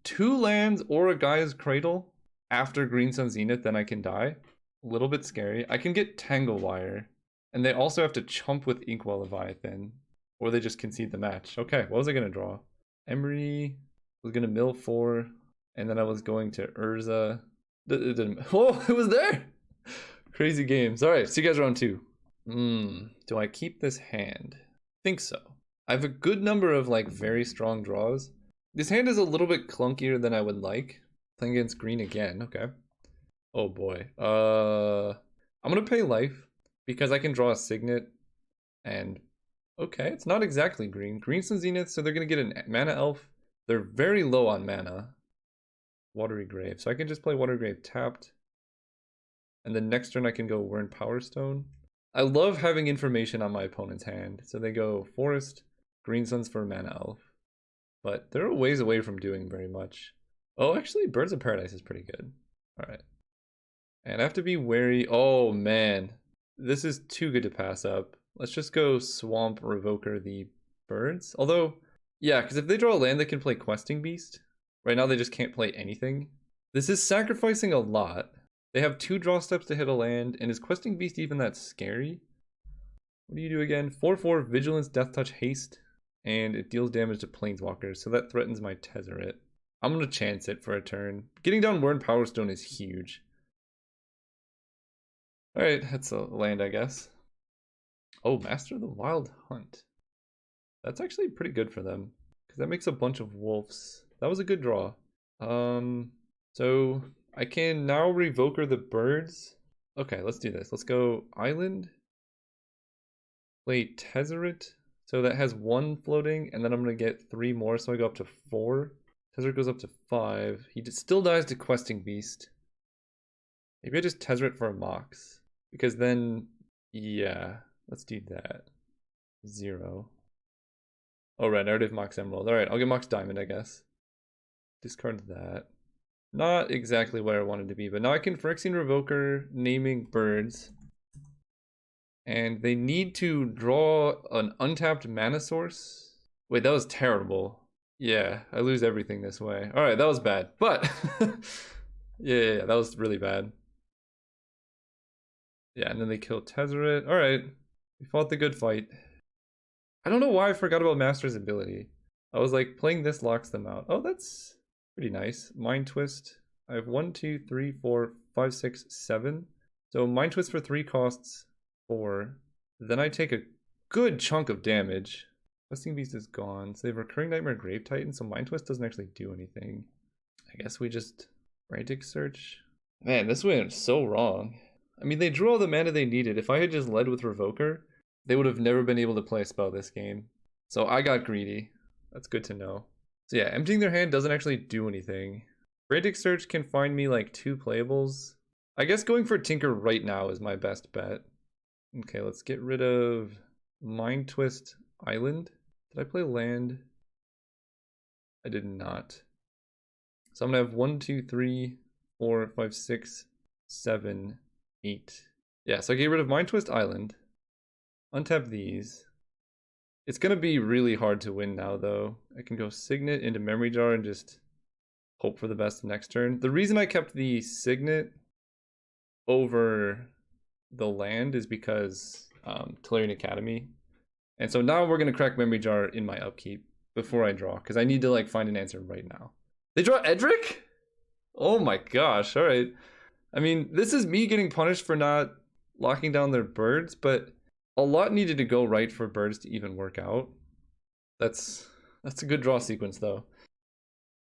2 lands or a Gaia's Cradle after Green Sun Zenith, then I can die. A little bit scary. I can get Tangle Wire. And they also have to chump with Inkwell Leviathan. Or they just concede the match. Okay, what was I going to draw? Emery was going to mill 4. And then I was going to Urza. It didn't... Oh, it was there! Crazy games. Alright, see you guys round 2. Do I keep this hand? Think so. I have a good number of like very strong draws. This hand is a little bit clunkier than I would like. Playing against green again. Okay. Oh boy. I'm gonna pay life because I can draw a Signet. And okay, it's not exactly green. Green Sun Zenith, so they're gonna get a mana elf. They're very low on mana. Watery Grave. So I can just play Watery Grave tapped. And then next turn I can go Wurn Power Stone. I love having information on my opponent's hand. So they go Forest, Green Suns for Mana Elf. But they're a ways away from doing very much. Oh, actually, Birds of Paradise is pretty good. Alright. And I have to be wary. Oh, man. This is too good to pass up. Let's just go Swamp Revoker the birds. Although, yeah, because if they draw a land, they can play Questing Beast. Right now, they just can't play anything. This is sacrificing a lot. They have 2 draw steps to hit a land, and is Questing Beast even that scary? What do you do again? 4/4 Vigilance, Death Touch, Haste, and it deals damage to Planeswalkers, so that threatens my Tezzeret. I'm gonna chance it for a turn. Getting down Wyrn Power Stone is huge. Alright, that's a land, I guess. Oh, Master of the Wild Hunt. That's actually pretty good for them, because that makes a bunch of wolves. That was a good draw. So I can now Revoker the birds. Okay, let's do this. Let's go Island. Play Tezzeret. So that has 1 floating, and then I'm going to get 3 more, so I go up to 4. Tezzeret goes up to 5. He still dies to Questing Beast. Maybe I just Tezzeret for a Mox. Because then, yeah, let's do that. 0. Oh, right, I already have Mox Emerald. Alright, I'll get Mox Diamond, I guess. Discard that. Not exactly where I wanted to be, but now I can Phyrexian Revoker, naming birds. And they need to draw an untapped mana source. Wait, that was terrible. Yeah, I lose everything this way. Alright, that was bad. But, yeah, that was really bad. Yeah, and then they kill Tezzeret. Alright, we fought the good fight. I don't know why I forgot about Master's ability. I was like, playing this locks them out. Oh, that's pretty nice. Mind Twist. I have 1, 2, 3, 4, 5, 6, 7. So Mind Twist for 3 costs 4. Then I take a good chunk of damage. Questing Beast is gone. So they have Recurring Nightmare, Grave Titan, so Mind Twist doesn't actually do anything. I guess we just Frantic Search. Man, this went so wrong. I mean, they drew all the mana they needed. If I had just led with Revoker, they would have never been able to play a spell this game. So I got greedy. That's good to know. So yeah, emptying their hand doesn't actually do anything. Frantic Search can find me like 2 playables. I guess going for Tinker right now is my best bet. Okay, let's get rid of Mind Twist Island. Did I play land? I did not. So I'm gonna have 1, 2, 3, 4, 5, 6, 7, 8. Yeah, so I get rid of Mind Twist Island. Untap these. It's gonna be really hard to win now though. I can go Signet into Memory Jar and just hope for the best next turn. The reason I kept the Signet over the land is because Tolarian Academy. And so now we're gonna crack Memory Jar in my upkeep before I draw, because I need to like find an answer right now. They draw Edric? Oh my gosh, alright. I mean, this is me getting punished for not locking down their birds, but a lot needed to go right for birds to even work out. That's a good draw sequence though.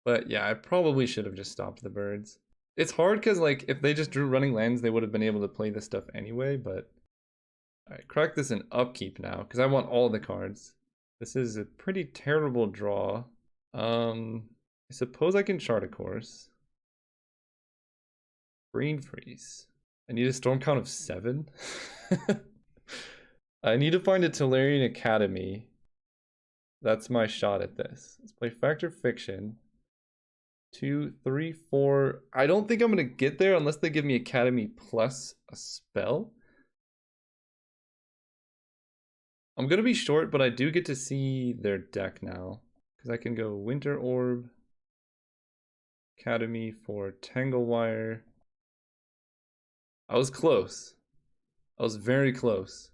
But yeah, I probably should have just stopped the birds. It's hard because like if they just drew running lands, they would have been able to play this stuff anyway, but alright, crack this in upkeep now, because I want all the cards. This is a pretty terrible draw. I suppose I can chart a course. Brain freeze. I need a storm count of 7. I need to find a Tolarian Academy. That's my shot at this. Let's play Factor Fiction. 2, 3, 4. I don't think I'm gonna get there unless they give me Academy plus a spell. I'm gonna be short, but I do get to see their deck now. Because I can go Winter Orb, Academy for Tanglewire. I was close. I was very close.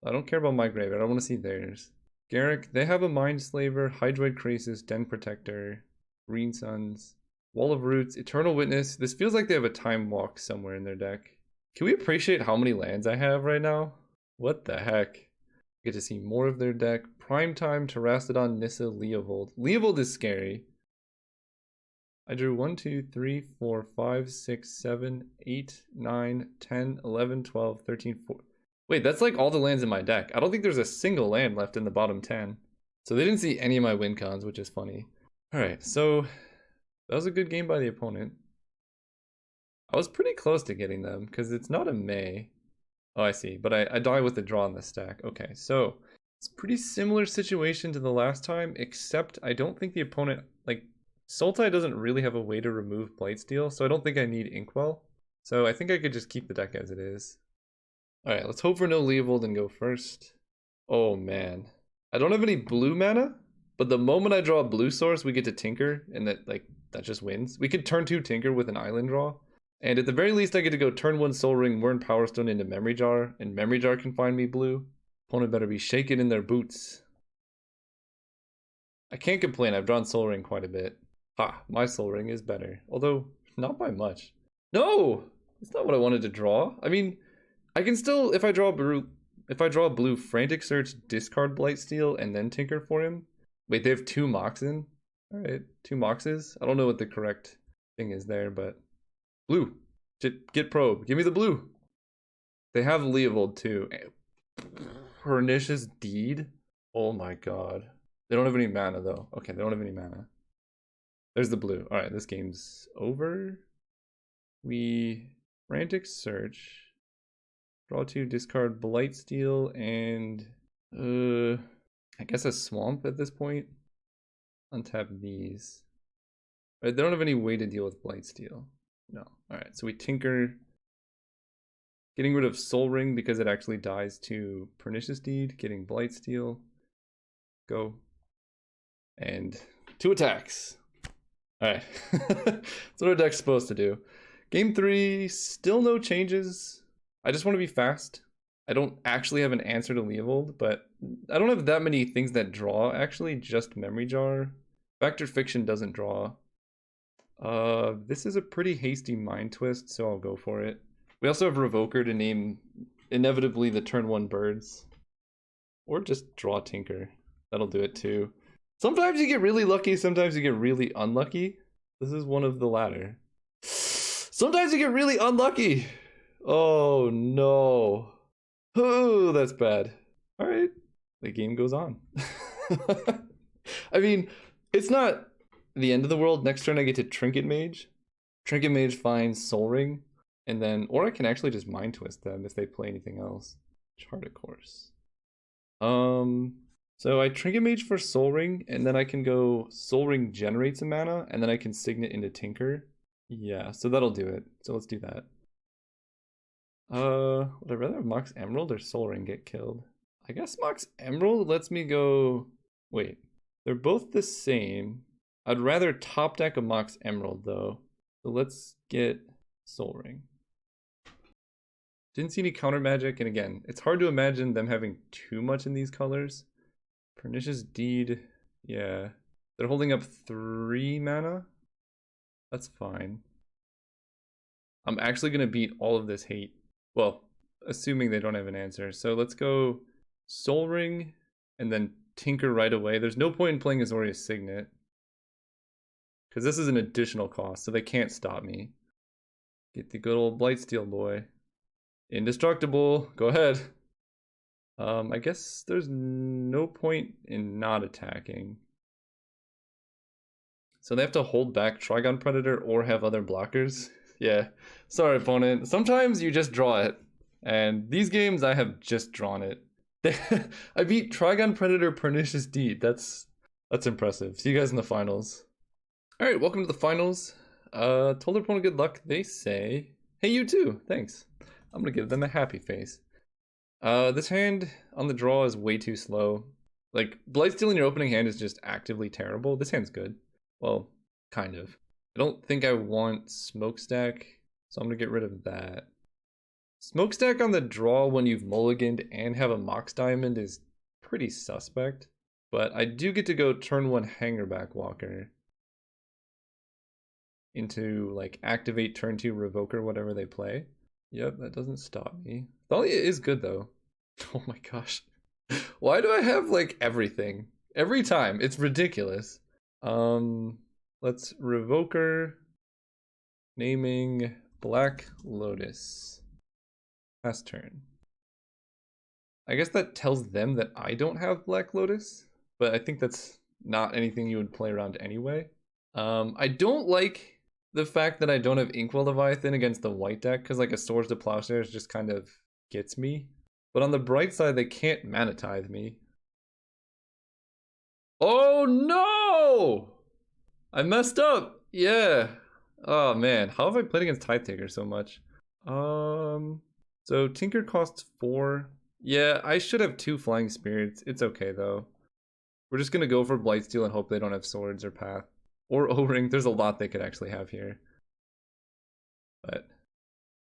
I don't care about my graveyard. I want to see theirs. Garrick, they have a Mind Slaver, Hydroid Krasis, Den Protector, Green Suns, Wall of Roots, Eternal Witness. This feels like they have a Time Walk somewhere in their deck. Can we appreciate how many lands I have right now? What the heck? Get to see more of their deck. Primetime, Terrastodon, Nissa, Leovold. Leovold is scary. I drew 1, 2, 3, 4, 5, 6, 7, 8, 9, 10, 11, 12, 13, 14. Wait, that's like all the lands in my deck. I don't think there's a single land left in the bottom 10. So they didn't see any of my win cons, which is funny. Alright, so that was a good game by the opponent. I was pretty close to getting them, because it's not a May. Oh, I see. But I die with the draw on the stack. Okay, so it's a pretty similar situation to the last time, except I don't think the opponent, like, Sultai doesn't really have a way to remove Blightsteel, so I don't think I need Inkwell. So I think I could just keep the deck as it is. Alright, let's hope for no Leovold and go first. Oh man. I don't have any blue mana, but the moment I draw a blue source, we get to Tinker, and that just wins. We could turn 2 Tinker with an island draw. And at the very least, I get to go turn 1 Soul Ring, Wurn Power Stone into Memory Jar, and Memory Jar can find me blue. Opponent better be shaking in their boots. I can't complain, I've drawn Soul Ring quite a bit. Ha, my Soul Ring is better. Although, not by much. No! That's not what I wanted to draw. I mean, I can still, if I draw blue, Frantic Search, discard Blightsteel, and then Tinker for him. Wait, they have 2 Moxen? Alright, 2 Moxes? I don't know what the correct thing is there, but... Blue. Get probe. Give me the blue. They have Leovold too. Pernicious Deed? Oh my god. They don't have any mana though. Okay, they don't have any mana. There's the blue. Alright, this game's over. We Frantic Search. Draw 2, discard Blightsteel, and I guess a Swamp at this point. Untap these. Right, they don't have any way to deal with Blightsteel. No. Alright, so we Tinker. Getting rid of Soul Ring because it actually dies to Pernicious Deed. Getting Blightsteel. Go. And 2 attacks. Alright. That's what our deck's supposed to do. Game 3, still no changes. I just want to be fast. I don't actually have an answer to Leovold, but I don't have that many things that draw, actually, just Memory Jar. Factor Fiction doesn't draw. This is a pretty hasty Mind Twist, so I'll go for it. We also have Revoker to name inevitably the turn 1 birds. Or just draw Tinker. That'll do it too. Sometimes you get really lucky, sometimes you get really unlucky. This is one of the latter. Sometimes you get really unlucky. Oh no. Oh, that's bad. Alright. The game goes on. I mean, it's not the end of the world. Next turn I get to Trinket Mage. Trinket Mage finds Soul Ring. And then, or I can actually just Mind Twist them if they play anything else. Chart a course. So I Trinket Mage for Soul Ring, and then I can go Soul Ring generates a mana, and then I can Signet into Tinker. Yeah, so that'll do it. So let's do that. Would I rather have Mox Emerald or Soul Ring get killed? I guess Mox Emerald lets me go... Wait, they're both the same. I'd rather top deck a Mox Emerald though. So let's get Soul Ring. Didn't see any counter magic, and again, it's hard to imagine them having too much in these colors. Pernicious Deed, yeah. They're holding up 3 mana? That's fine. I'm actually gonna beat all of this hate. Well, assuming they don't have an answer. So let's go Soul Ring, and then Tinker right away. There's no point in playing Azorius Signet. Because this is an additional cost, so they can't stop me. Get the good old Blightsteel boy. Indestructible, go ahead. I guess there's no point in not attacking. So they have to hold back Trigon Predator or have other blockers. Yeah, sorry opponent. Sometimes you just draw it. And these games I have just drawn it. I beat Trigon Predator Pernicious Deed. That's impressive. See you guys in the finals. Alright, welcome to the finals. Told their opponent good luck. They say, hey, you too. Thanks. I'm gonna give them a happy face. This hand on the draw is way too slow. Like, Blightsteel in your opening hand is just actively terrible. This hand's good. Well, kind of. I don't think I want Smokestack, so I'm gonna get rid of that. Smokestack on the draw when you've mulliganed and have a Mox Diamond is pretty suspect. But I do get to go turn 1 Hangerback Walker into, like, activate turn 2 Revoker, whatever they play. Yep, that doesn't stop me. Thalia is good though. Oh my gosh. Why do I have like everything? Every time. It's ridiculous. Let's Revoker. Naming Black Lotus. Pass turn. I guess that tells them that I don't have Black Lotus, but I think that's not anything you would play around anyway. I don't like the fact that I don't have Inkwell Leviathan against the white deck, because like a Swords to Plowshare is just kind of gets me. But on the bright side, they can't mana tithe me. Oh no! I messed up! Yeah. Oh man, how have I played against Tithe Taker so much? So Tinker costs 4. Yeah, I should have 2 Flying Spirits. It's okay though. We're just gonna go for Blightsteel and hope they don't have swords or path. Or O-Ring. There's a lot they could actually have here. But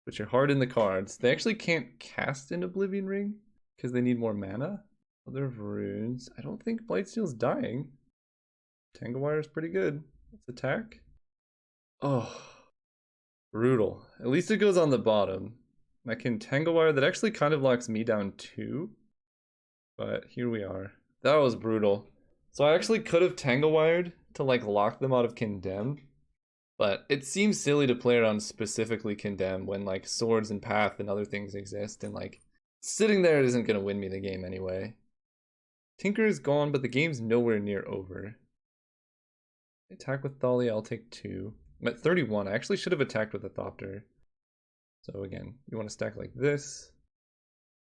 put your heart in the cards. They actually can't cast an Oblivion Ring because they need more mana. Other runes. I don't think Blightsteel's dying. Tanglewire's pretty good. Let's attack. Oh, brutal. At least it goes on the bottom. I can Tanglewire. That actually kind of locks me down too. But here we are. That was brutal. So I actually could have Tanglewired to like lock them out of Condemn. But it seems silly to play around specifically Condemn when like swords and path and other things exist. And like sitting there isn't going to win me the game anyway. Tinker is gone, but the game's nowhere near over. Attack with Thalia, I'll take 2. I'm at 31. I actually should have attacked with a Thopter. So again, you want to stack like this.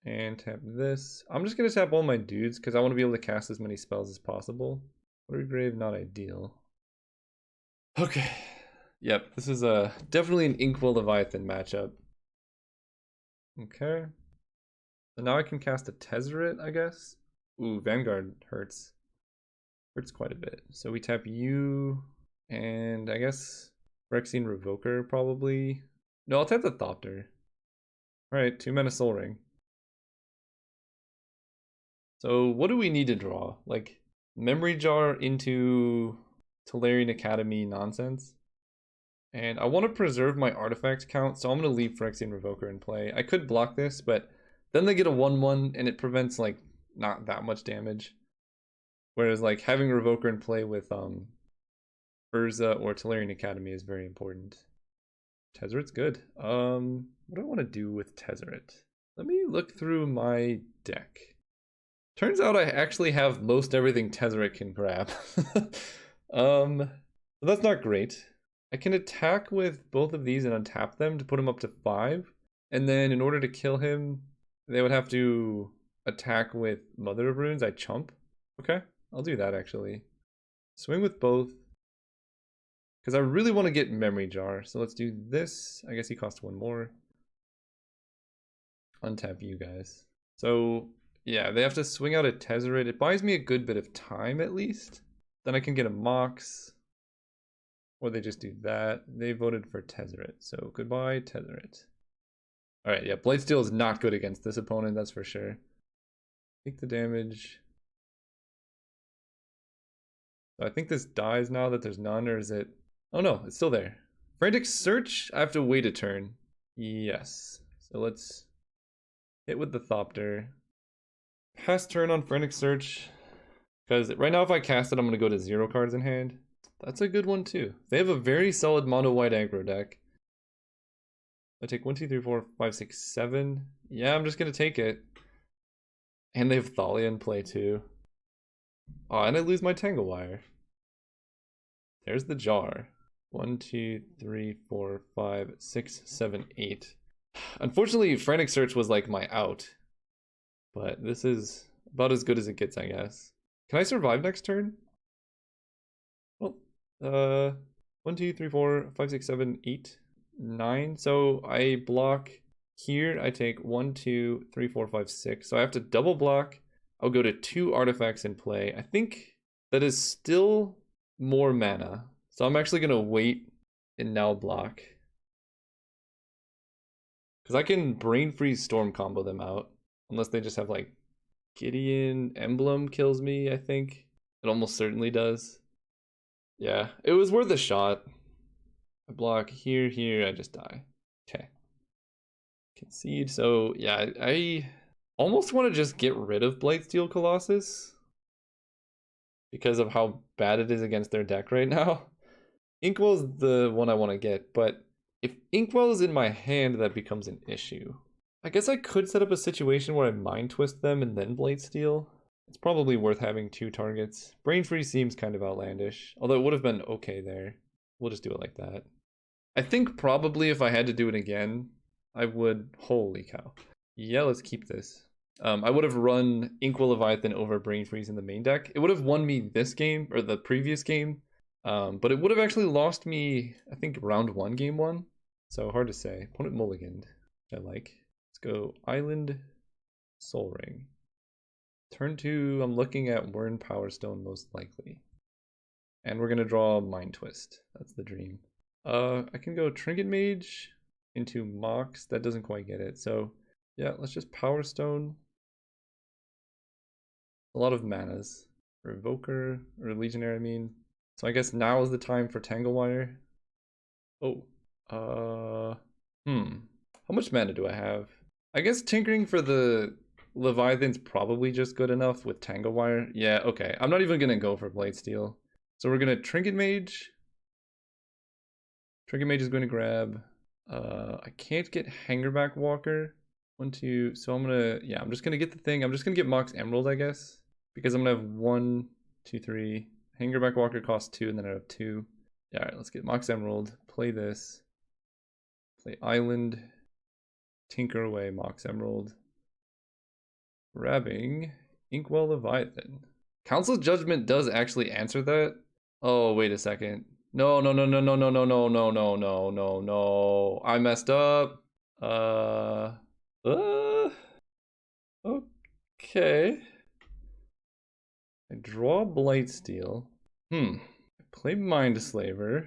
And tap this. I'm just going to tap all my dudes because I want to be able to cast as many spells as possible. Watergrave, not ideal. Okay. Yep, this is definitely an Inkwell Leviathan matchup. Okay. So now I can cast a Tezzeret, I guess. Ooh, Vanguard hurts. Hurts quite a bit. So we tap you, and I guess Phyrexian Revoker probably. No, I'll tap the Thopter. Alright, 2 mana Soul Ring. So what do we need to draw? Like, Memory Jar into Tolarian Academy nonsense? And I want to preserve my artifact count, so I'm going to leave Phyrexian Revoker in play. I could block this, but then they get a 1/1, and it prevents, like, not that much damage. Whereas, like, having Revoker in play with Urza or Tolarian Academy is very important. Tezzeret's good. What do I want to do with Tezzeret? Let me look through my deck. Turns out I actually have most everything Tezzeret can grab. But that's not great. I can attack with both of these and untap them to put him up to 5. And then in order to kill him, they would have to attack with Mother of Runes. I chump. Okay, I'll do that actually. Swing with both. Because I really want to get Memory Jar. So let's do this. I guess he costs 1 more. Untap you guys. So yeah, they have to swing out a Tezzeret. It buys me a good bit of time at least. Then I can get a Mox. Or they just do that. They voted for Tezzeret. So goodbye, Tezzeret. Alright, yeah, Blightsteel is not good against this opponent, that's for sure. Take the damage. So I think this dies now that there's none, or is it? Oh no, it's still there. Frantic Search, I have to wait a turn. Yes. So let's hit with the Thopter. Pass turn on Frantic Search. Because right now if I cast it, I'm going to go to 0 cards in hand. That's a good one too. They have a very solid mono white aggro deck. I take 1, 2, 3, 4, 5, 6, 7. Yeah, I'm just gonna take it. And they have Thalia in play too. Oh, and I lose my Tanglewire. There's the jar. 1, 2, 3, 4, 5, 6, 7, 8. Unfortunately, Frantic Search was like my out. But this is about as good as it gets, I guess. Can I survive next turn? Well, 1, 2, 3, 4, 5, 6, 7, 8, 9. So I block here. I take 1, 2, 3, 4, 5, 6. So I have to double block. I'll go to 2 artifacts in play. I think that is still more mana. So I'm actually going to wait and now block. Because I can Brain Freeze Storm combo them out. Unless they just have like Gideon Emblem kills me, I think. It almost certainly does. Yeah, it was worth a shot. I block here, I just die. Okay. Concede. So yeah, I almost want to just get rid of Blightsteel Colossus because of how bad it is against their deck right now. Inkwell's the one I want to get, but if Inkwell is in my hand, that becomes an issue. I guess I could set up a situation where I Mind Twist them and then Blightsteel. It's probably worth having 2 targets. Brain Freeze seems kind of outlandish, although it would have been okay there. We'll just do it like that. I think probably if I had to do it again, I would... Holy cow. Yeah, let's keep this. I would have run Inkwell Leviathan over Brain Freeze in the main deck. It would have won me this game, or the previous game. But it would have actually lost me, I think, round 1, game 1. So hard to say. Opponent mulliganed, which I like. Let's go Island, Soul Ring. Turn 2, I'm looking at Wurn Power Stone most likely. And we're gonna draw Mind Twist. That's the dream. I can go Trinket Mage into Mox. That doesn't quite get it. So yeah, let's just Power Stone. A lot of manas. Revoker, or Legionnaire, I mean. So I guess now is the time for Tanglewire. Oh. How much mana do I have? I guess Tinkering for the Leviathan's probably just good enough with Tanglewire. Yeah, okay. I'm not even gonna go for Blightsteel. So we're gonna Trinket Mage. Trinket Mage is going to grab. I can't get Hangerback Walker. 1, 2. So I'm just gonna get the thing. I'm just gonna get Mox Emerald, I guess, because I'm gonna have 1, 2, 3. Hangerback Walker costs 2, and then I have 2. Yeah, all right, let's get Mox Emerald. Play this. Play Island. Tinker away Mox Emerald. Grabbing Inkwell Leviathan. Council's Judgment does actually answer that. Oh, wait a second. No. I messed up. Okay. I draw Blightsteel. I play Mindslaver.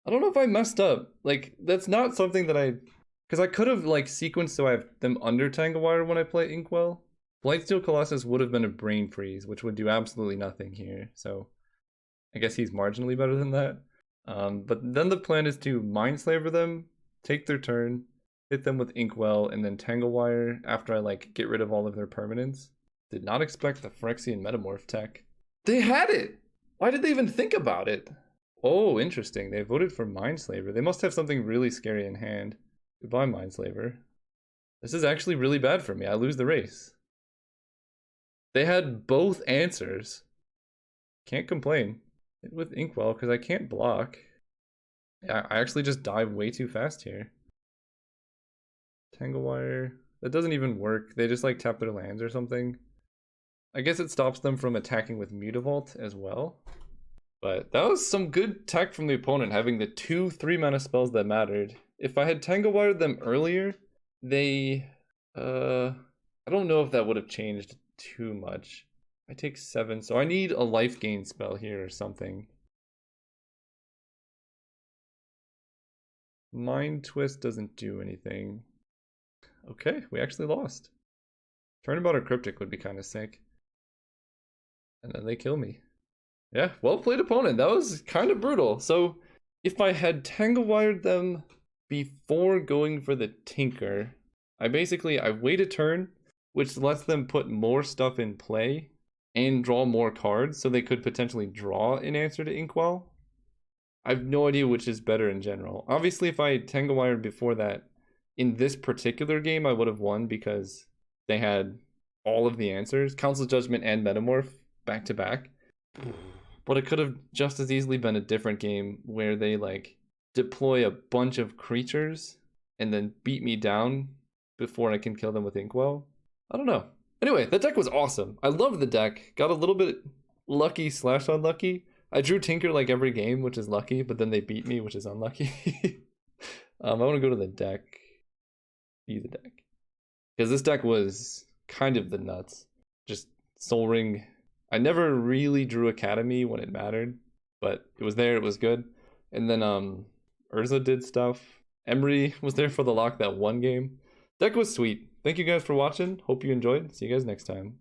I don't know if I messed up. Like, that's not something that because I could have, like, sequenced so I have them under Tanglewire when I play Inkwell. Blightsteel Colossus would have been a Brain Freeze, which would do absolutely nothing here. So I guess he's marginally better than that. But then the plan is to Mindslaver them, take their turn, hit them with Inkwell, and then Tanglewire after I, like, get rid of all of their permanents. Did not expect the Phyrexian Metamorph tech. They had it! Why did they even think about it? Oh, interesting. They voted for Mindslaver. They must have something really scary in hand. Goodbye, Mindslaver. This is actually really bad for me. I lose the race. They had both answers. Can't complain. Hit with Inkwell because I can't block. Yeah, I actually just die way too fast here. Tanglewire. That doesn't even work. They just, like, tap their lands or something. I guess it stops them from attacking with Mutavault as well. But that was some good tech from the opponent, having the 2 3-mana spells that mattered. If I had Tanglewired them earlier, they... I don't know if that would have changed too much. I take 7, so I need a life gain spell here or something. Mind Twist doesn't do anything. Okay, we actually lost. Turnabout or Cryptic would be kind of sick. And then they kill me. Yeah, well played opponent. That was kind of brutal. So if I had Tanglewired them before going for the Tinker, I wait a turn, which lets them put more stuff in play and draw more cards, so they could potentially draw an answer to Inkwell. I have no idea which is better in general. Obviously, if I had Tanglewired before that, in this particular game, I would have won because they had all of the answers. Council Judgment and Metamorph back to back. But it could have just as easily been a different game where they, like, deploy a bunch of creatures and then beat me down before I can kill them with Inkwell. I don't know. Anyway, that deck was awesome. I loved the deck. Got a little bit lucky / unlucky. I drew Tinker like every game, which is lucky, but then they beat me, which is unlucky. I want to go to the deck. Be the deck. Because this deck was kind of the nuts. Just Soul Ring. I never really drew Academy when it mattered, but it was there, it was good. And then Urza did stuff. Emery was there for the lock that one game. Deck was sweet. Thank you guys for watching. Hope you enjoyed. See you guys next time.